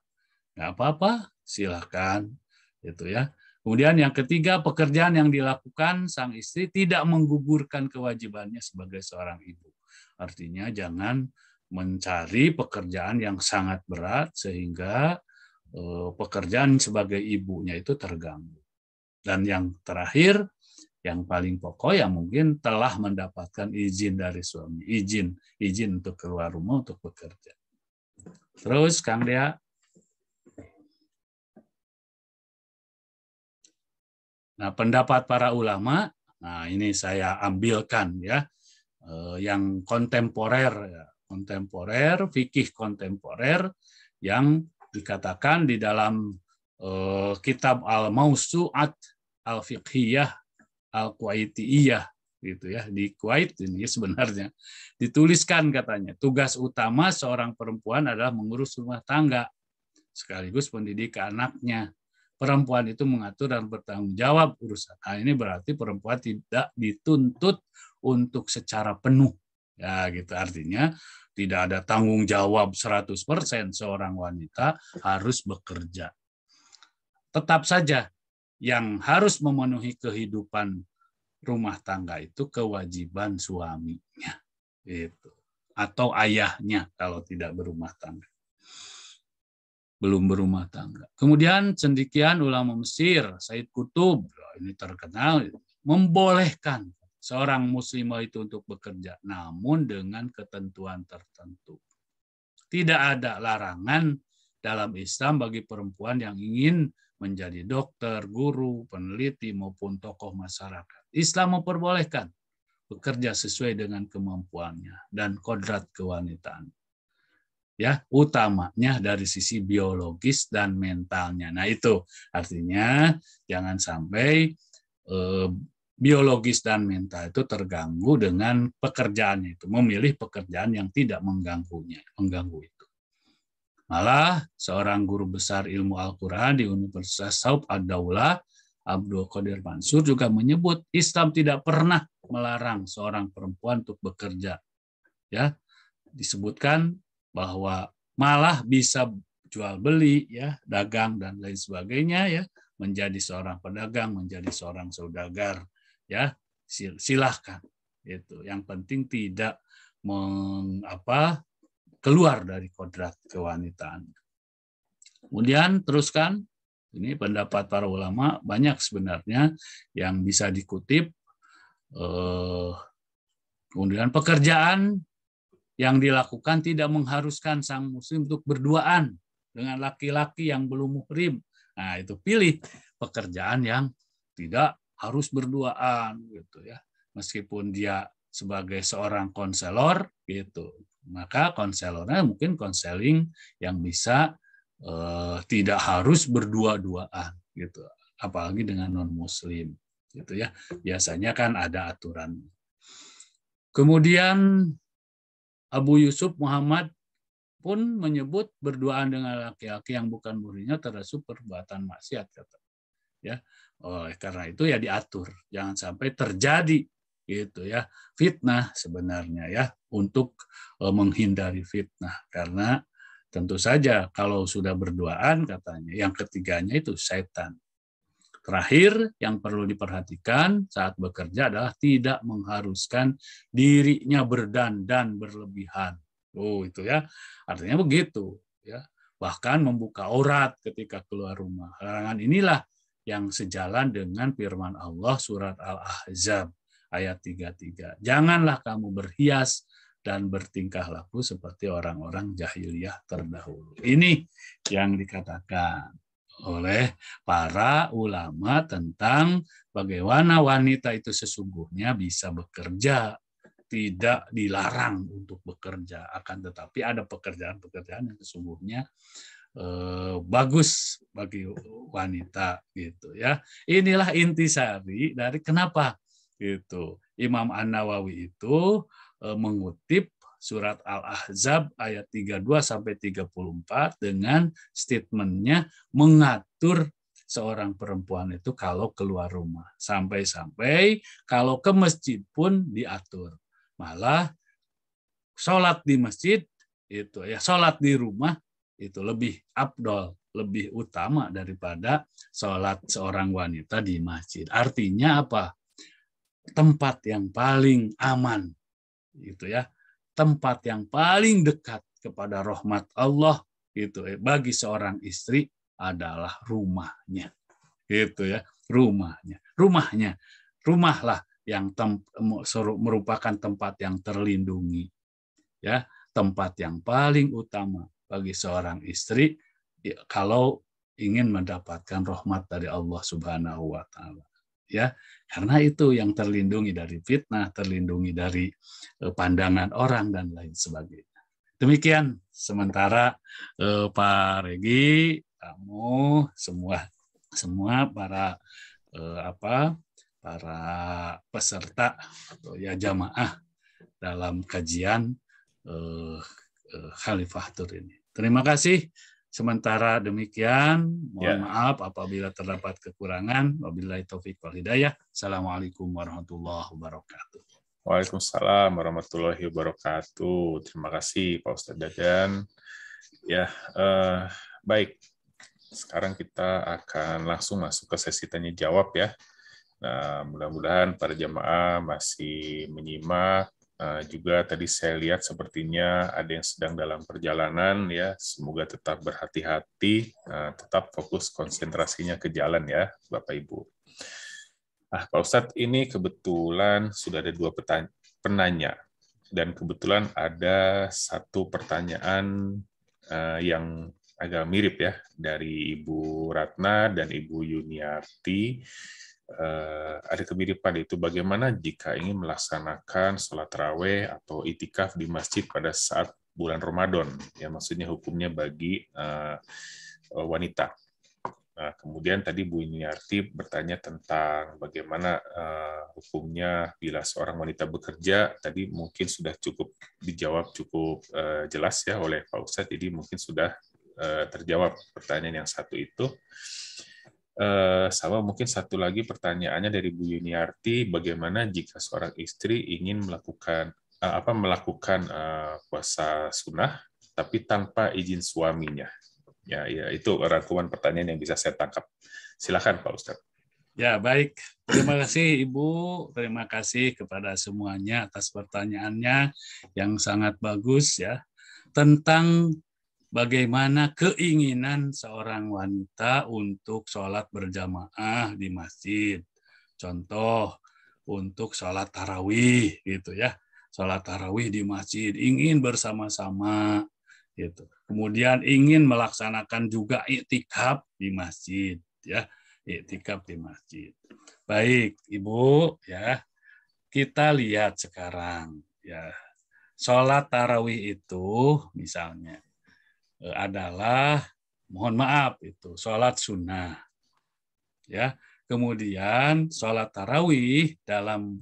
Nggak apa-apa, silakan, gitu ya. Kemudian yang ketiga, pekerjaan yang dilakukan sang istri tidak menggugurkan kewajibannya sebagai seorang ibu. Artinya jangan mencari pekerjaan yang sangat berat sehingga pekerjaan sebagai ibunya itu terganggu. Dan yang terakhir, yang paling pokok yang mungkin telah mendapatkan izin dari suami, izin untuk keluar rumah untuk bekerja. Terus Kang Dea. Nah, pendapat para ulama, nah ini saya ambilkan ya, yang kontemporer, ya. Kontemporer, fikih kontemporer yang dikatakan di dalam kitab Al-Mawsu'at Al-Fiqhiyah Al-Kuwaitiyah gitu ya, di Kuwait ini sebenarnya dituliskan katanya tugas utama seorang perempuan adalah mengurus rumah tangga sekaligus pendidik anaknya. Perempuan itu mengatur dan bertanggung jawab urusan. Nah, ini berarti perempuan tidak dituntut untuk secara penuh. Ya, gitu artinya tidak ada tanggung jawab 100% seorang wanita harus bekerja. Tetap saja yang harus memenuhi kehidupan rumah tangga itu kewajiban suaminya. Gitu. Atau ayahnya kalau tidak berumah tangga. Belum berumah tangga. Kemudian cendekian ulama Mesir, Said Qutb, ini terkenal, membolehkan seorang muslimah itu untuk bekerja, namun dengan ketentuan tertentu. Tidak ada larangan dalam Islam bagi perempuan yang ingin menjadi dokter, guru, peneliti, maupun tokoh masyarakat. Islam memperbolehkan bekerja sesuai dengan kemampuannya dan kodrat kewanitaan. Ya, utamanya dari sisi biologis dan mentalnya. Nah, itu artinya jangan sampai biologis dan mental itu terganggu dengan pekerjaannya itu, memilih pekerjaan yang tidak mengganggu itu. Malah seorang guru besar ilmu Al-Qur'an di Universitas Saub Ad-Daulah, Abdul Qadir Mansur juga menyebut Islam tidak pernah melarang seorang perempuan untuk bekerja. Ya, disebutkan bahwa malah bisa jual beli ya, dagang dan lain sebagainya ya, menjadi seorang pedagang, menjadi seorang saudagar ya, silahkan. Itu yang penting tidak keluar dari kodrat kewanitaan. Kemudian teruskan, ini pendapat para ulama banyak sebenarnya yang bisa dikutip. Kemudian pekerjaan yang dilakukan tidak mengharuskan sang muslim untuk berduaan dengan laki-laki yang belum muhrim. Nah, itu pilih pekerjaan yang tidak harus berduaan gitu ya. Meskipun dia sebagai seorang konselor gitu. Maka konselornya mungkin konseling yang bisa tidak harus berdua-duaan gitu. Apalagi dengan non muslim gitu ya. Biasanya kan ada aturan. Kemudian Abu Yusuf Muhammad pun menyebut berduaan dengan laki-laki yang bukan muhrimnya termasuk perbuatan maksiat, kata. Ya, oleh karena itu ya diatur, jangan sampai terjadi gitu ya fitnah sebenarnya ya, untuk menghindari fitnah, karena tentu saja kalau sudah berduaan katanya yang ketiganya itu setan. Terakhir, yang perlu diperhatikan saat bekerja adalah tidak mengharuskan dirinya berdandan berlebihan. Oh, itu ya. Artinya begitu, ya. Bahkan membuka aurat ketika keluar rumah. Larangan inilah yang sejalan dengan firman Allah surat Al-Ahzab ayat 33. Janganlah kamu berhias dan bertingkah laku seperti orang-orang jahiliyah terdahulu. Ini yang dikatakan oleh para ulama tentang bagaimana wanita itu sesungguhnya bisa bekerja, tidak dilarang untuk bekerja, akan tetapi ada pekerjaan-pekerjaan yang sesungguhnya bagus bagi wanita gitu ya. Inilah intisari dari kenapa gitu Imam An-Nawawi itu mengutip surat Al-Ahzab ayat 32 sampai 34 dengan statementnya mengatur seorang perempuan itu kalau keluar rumah. Sampai-sampai kalau ke masjid pun diatur. Malah sholat di masjid itu ya, sholat di rumah itu lebih afdol, lebih utama daripada sholat seorang wanita di masjid. Artinya apa? Tempat yang paling aman gitu ya, tempat yang paling dekat kepada rahmat Allah gitu ya, bagi seorang istri adalah rumahnya gitu ya, rumahlah yang merupakan tempat yang terlindungi ya, tempat yang paling utama bagi seorang istri ya, kalau ingin mendapatkan rahmat dari Allah Subhanahu wa taala ya, karena itu yang terlindungi dari fitnah, terlindungi dari pandangan orang dan lain sebagainya. Demikian sementara Pak Regi, kamu semua para para peserta atau ya jamaah dalam kajian Khalifah Tur ini. Terima kasih. Sementara demikian, mohon maaf apabila terdapat kekurangan. Wabillahi taufik wal hidayah. Assalamualaikum warahmatullahi wabarakatuh. Waalaikumsalam warahmatullahi wabarakatuh. Terima kasih Pak Ustadz Dadan. Ya, baik. Sekarang kita akan langsung masuk ke sesi tanya jawab ya. Nah, mudah-mudahan para jamaah masih menyimak. Juga tadi saya lihat sepertinya ada yang sedang dalam perjalanan ya. Semoga tetap berhati-hati, tetap fokus konsentrasinya ke jalan ya, Bapak Ibu. Pak Ustadz, ini kebetulan sudah ada 2 penanya dan kebetulan ada 1 pertanyaan yang agak mirip ya dari Ibu Ratna dan Ibu Yuniarti. Ada kemiripan, itu bagaimana jika ingin melaksanakan sholat tarawih atau itikaf di masjid pada saat bulan Ramadan, ya maksudnya hukumnya bagi wanita. Nah, kemudian tadi Bu Yuniarti bertanya tentang bagaimana hukumnya bila seorang wanita bekerja. Tadi mungkin sudah cukup dijawab cukup jelas ya oleh Pak Ustadz, jadi mungkin sudah terjawab pertanyaan yang satu itu. Sama mungkin satu lagi pertanyaannya dari Bu Yuniarti, bagaimana jika seorang istri ingin melakukan puasa sunnah tapi tanpa izin suaminya? Ya, itu rangkuman pertanyaan yang bisa saya tangkap. Silakan Pak Ustadz. Ya, baik. Terima kasih Ibu, terima kasih kepada semuanya atas pertanyaannya yang sangat bagus ya, tentang bagaimana keinginan seorang wanita untuk sholat berjamaah di masjid. Contoh, untuk sholat tarawih gitu ya. Sholat tarawih di masjid, ingin bersama-sama gitu. Kemudian ingin melaksanakan juga iktikaf di masjid ya. Iktikaf di masjid. Baik, Ibu ya. Kita lihat sekarang ya. Sholat tarawih itu misalnya adalah, mohon maaf, itu sholat sunnah. Ya, kemudian sholat tarawih dalam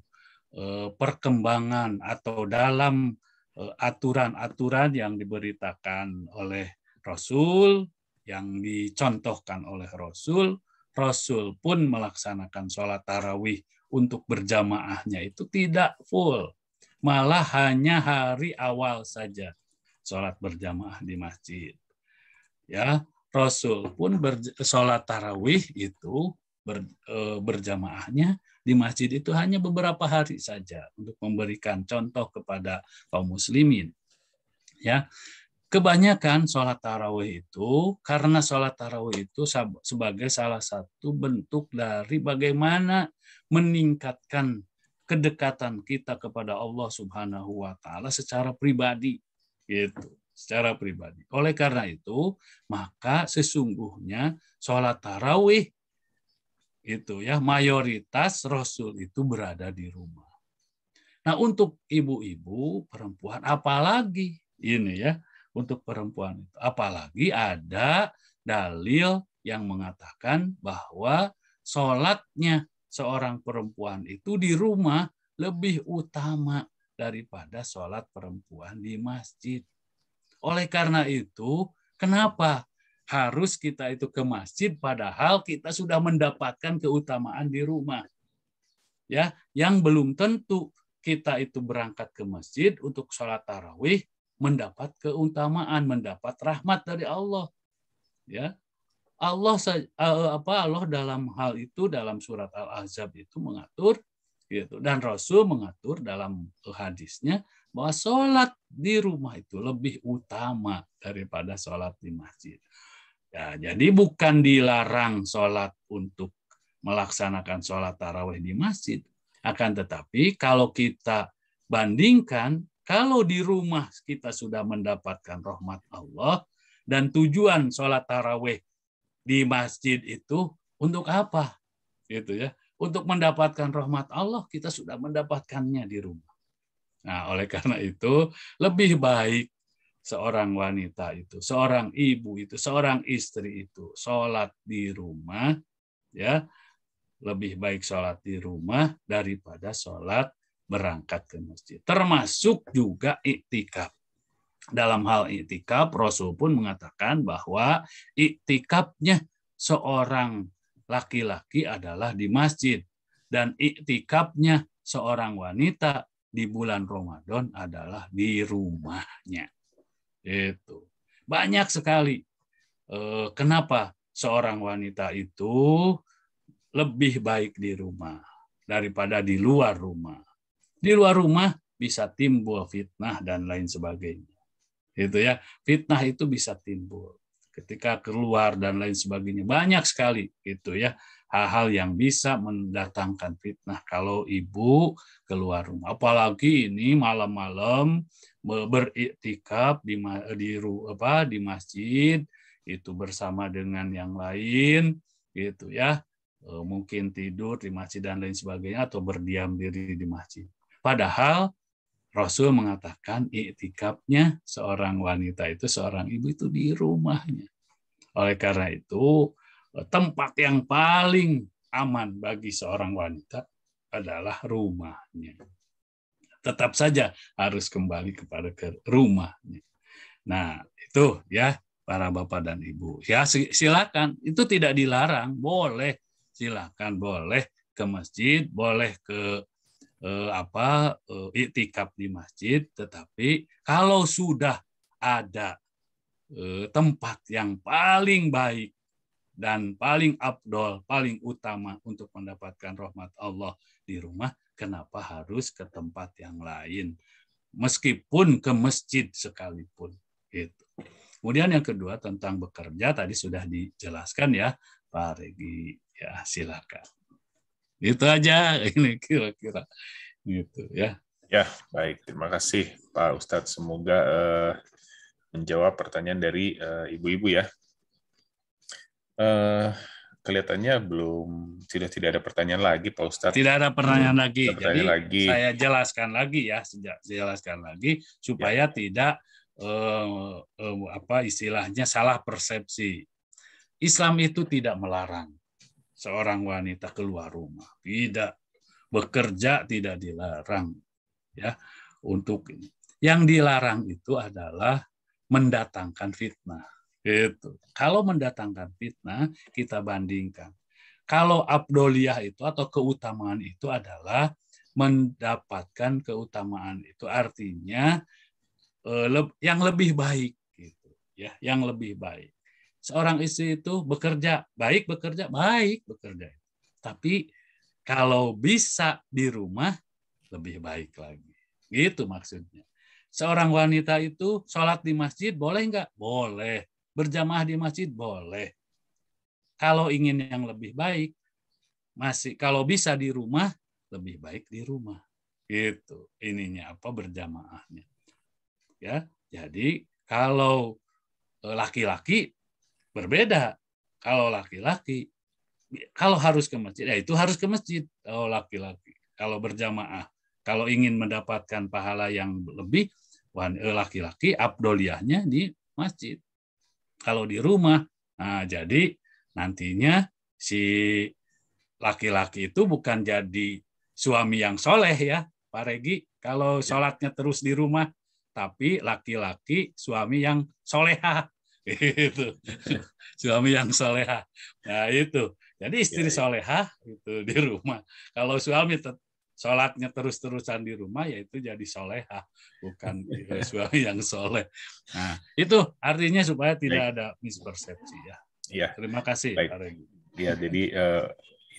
perkembangan atau dalam aturan-aturan yang diberitakan oleh Rasul, yang dicontohkan oleh Rasul, Rasul pun melaksanakan sholat tarawih untuk berjamaahnya itu tidak full, malah hanya hari awal saja sholat berjamaah di masjid. Ya, Rasul pun sholat tarawih itu berjamaahnya di masjid itu hanya beberapa hari saja untuk memberikan contoh kepada kaum muslimin. Ya, kebanyakan sholat tarawih itu karena sholat tarawih itu sebagai salah satu bentuk dari bagaimana meningkatkan kedekatan kita kepada Allah Subhanahu wa taala secara pribadi. Gitu, secara pribadi. Oleh karena itu, maka sesungguhnya sholat tarawih itu ya mayoritas Rasul itu berada di rumah. Nah, untuk ibu-ibu perempuan apalagi ini ya, untuk perempuan itu apalagi ada dalil yang mengatakan bahwa sholatnya seorang perempuan itu di rumah lebih utama daripada sholat perempuan di masjid. Oleh karena itu, kenapa harus kita itu ke masjid padahal kita sudah mendapatkan keutamaan di rumah? Ya, yang belum tentu kita itu berangkat ke masjid untuk sholat tarawih mendapat keutamaan, mendapat rahmat dari Allah. Ya, Allah dalam hal itu dalam surat Al-Ahzab itu mengatur gitu, dan Rasul mengatur dalam hadisnya bahwa sholat di rumah itu lebih utama daripada sholat di masjid. Ya, jadi bukan dilarang sholat untuk melaksanakan sholat tarawih di masjid, akan tetapi kalau kita bandingkan, kalau di rumah kita sudah mendapatkan rahmat Allah dan tujuan sholat tarawih di masjid itu untuk apa? Gitu ya. Untuk mendapatkan rahmat Allah, kita sudah mendapatkannya di rumah. Nah, oleh karena itu, lebih baik seorang wanita itu, seorang ibu itu, seorang istri itu sholat di rumah, ya, lebih baik sholat di rumah daripada sholat berangkat ke masjid. Termasuk juga iktikaf. Dalam hal iktikaf, Rasul pun mengatakan bahwa iktikafnya seorang laki-laki adalah di masjid dan iktikafnya seorang wanita di bulan Ramadan adalah di rumahnya. Itu banyak sekali. Kenapa seorang wanita itu lebih baik di rumah daripada di luar rumah? Di luar rumah bisa timbul fitnah dan lain sebagainya. Itu ya, fitnah itu bisa timbul ketika keluar dan lain sebagainya, banyak sekali itu ya hal-hal yang bisa mendatangkan fitnah kalau ibu keluar rumah, apalagi ini malam-malam beriktikaf di masjid itu bersama dengan yang lain gitu ya, mungkin tidur di masjid dan lain sebagainya atau berdiam diri di masjid, padahal Rasul mengatakan iktikafnya seorang wanita itu, seorang ibu itu di rumahnya. Oleh karena itu, tempat yang paling aman bagi seorang wanita adalah rumahnya. Tetap saja harus kembali kepada rumahnya. Nah, itu ya para bapak dan ibu. Ya silakan, itu tidak dilarang, boleh. Silakan, boleh ke masjid, boleh ke iktikaf di masjid, tetapi kalau sudah ada tempat yang paling baik dan paling afdol, paling utama untuk mendapatkan rahmat Allah di rumah, kenapa harus ke tempat yang lain? Meskipun ke masjid sekalipun. Gitu. Kemudian yang kedua tentang bekerja tadi sudah dijelaskan ya, Pak Regi. Ya, silakan. Itu aja ini kira-kira gitu ya. Ya, baik. Terima kasih Pak Ustadz. Semoga menjawab pertanyaan dari ibu-ibu ya. Kelihatannya sudah tidak ada pertanyaan lagi Pak Ustadz. Tidak ada pertanyaan lagi. Jadi lagi. Saya jelaskan lagi ya, supaya tidak istilahnya salah persepsi. Islam itu tidak melarang seorang wanita keluar rumah, tidak. Bekerja tidak dilarang, ya. Untuk yang dilarang itu adalah mendatangkan fitnah. Itu. Kalau mendatangkan fitnah, kita bandingkan. Kalau abdoliyah itu atau keutamaan itu adalah mendapatkan keutamaan itu artinya yang lebih baik, gitu, ya, yang lebih baik. Seorang istri itu bekerja, tapi kalau bisa di rumah lebih baik lagi. Gitu maksudnya. Seorang wanita itu sholat di masjid boleh nggak? Boleh. Berjamaah di masjid boleh. Kalau ingin yang lebih baik, kalau bisa di rumah, lebih baik di rumah. Gitu. Ininya berjamaahnya. Ya, jadi kalau laki-laki berbeda. Kalau laki-laki, kalau harus ke masjid, ya itu harus ke masjid. Kalau laki-laki, kalau berjamaah, kalau ingin mendapatkan pahala yang lebih, laki-laki abdoliyahnya di masjid. Kalau di rumah, nah jadi nantinya si laki-laki itu bukan jadi suami yang soleh ya, Pak Regi, Kalau sholatnya terus di rumah, tapi laki-laki suami yang soleha, itu suami yang soleha. Nah itu, jadi istri soleha itu di rumah. Kalau suami sholatnya terus-terusan di rumah, yaitu jadi soleha, bukan suami yang soleh. Nah itu artinya supaya tidak ada mispersepsi ya. Ya. Terima kasih. Baik. Ya, jadi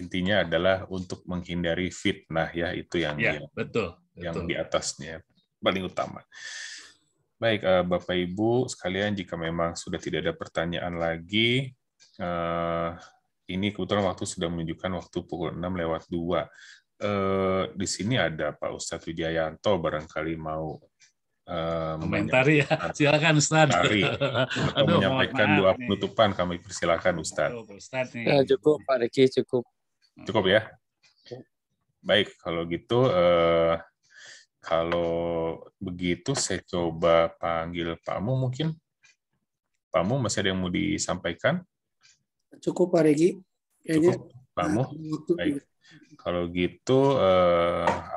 intinya adalah untuk menghindari fitnah ya, itu yang betul. Yang di atasnya paling utama. Baik, Bapak Ibu sekalian, jika memang sudah tidak ada pertanyaan lagi, ini kebetulan waktu sudah menunjukkan waktu pukul 6:02. Di sini ada Pak Ustadz Wijayanto, barangkali mau komentari ya. Silakan Ustadz. Atau menyampaikan doa penutupan, kami persilakan Ustadz. Ya, cukup Pak Riki, cukup. Cukup ya. Baik, kalau gitu, kalau begitu saya coba panggil Pak Mu mungkin. Pak Mu, masih ada yang mau disampaikan? Cukup Pak Regi. Cukup, Pak Mu. Baik. Kalau gitu,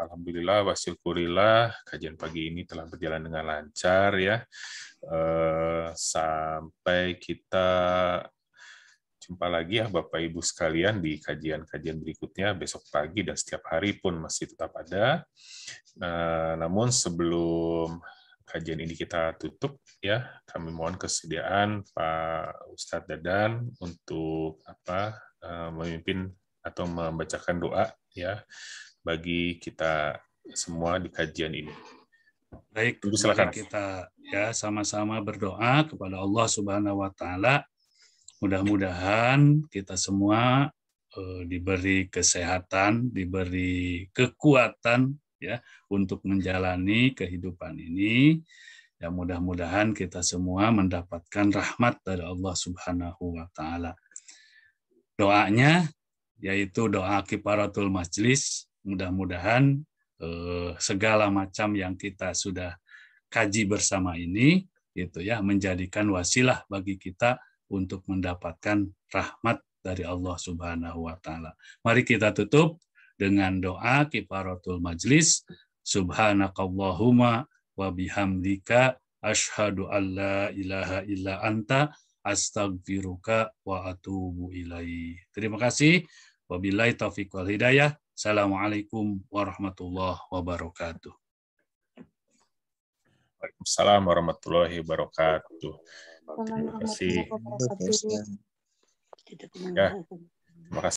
alhamdulillah wa syukurillah kajian pagi ini telah berjalan dengan lancar ya. Sampai kita jumpa lagi ya Bapak Ibu sekalian di kajian-kajian berikutnya besok pagi dan setiap hari pun masih tetap ada. Namun sebelum kajian ini kita tutup ya, kami mohon kesediaan Pak Ustadz Dadan untuk memimpin atau membacakan doa ya bagi kita semua di kajian ini. Baik, mari kita ya sama-sama berdoa kepada Allah Subhanahu wa taala. Mudah-mudahan kita semua diberi kesehatan, diberi kekuatan ya untuk menjalani kehidupan ini. Ya mudah-mudahan kita semua mendapatkan rahmat dari Allah Subhanahu wa taala. Doanya yaitu doa kifaratul majlis. Mudah-mudahan segala macam yang kita sudah kaji bersama ini gitu ya menjadikan wasilah bagi kita untuk mendapatkan rahmat dari Allah Subhanahu wa taala. Mari kita tutup dengan doa kifaratul majlis. Subhanakallahumma wa bihamdika asyhadu an la ilaha illa anta astaghfiruka wa atubu ilaih. Terima kasih. Wabillahi taufiq wal hidayah. Assalamualaikum warahmatullahi wabarakatuh. Waalaikumsalam warahmatullahi wabarakatuh. Terima kasih. Ya, terima kasih.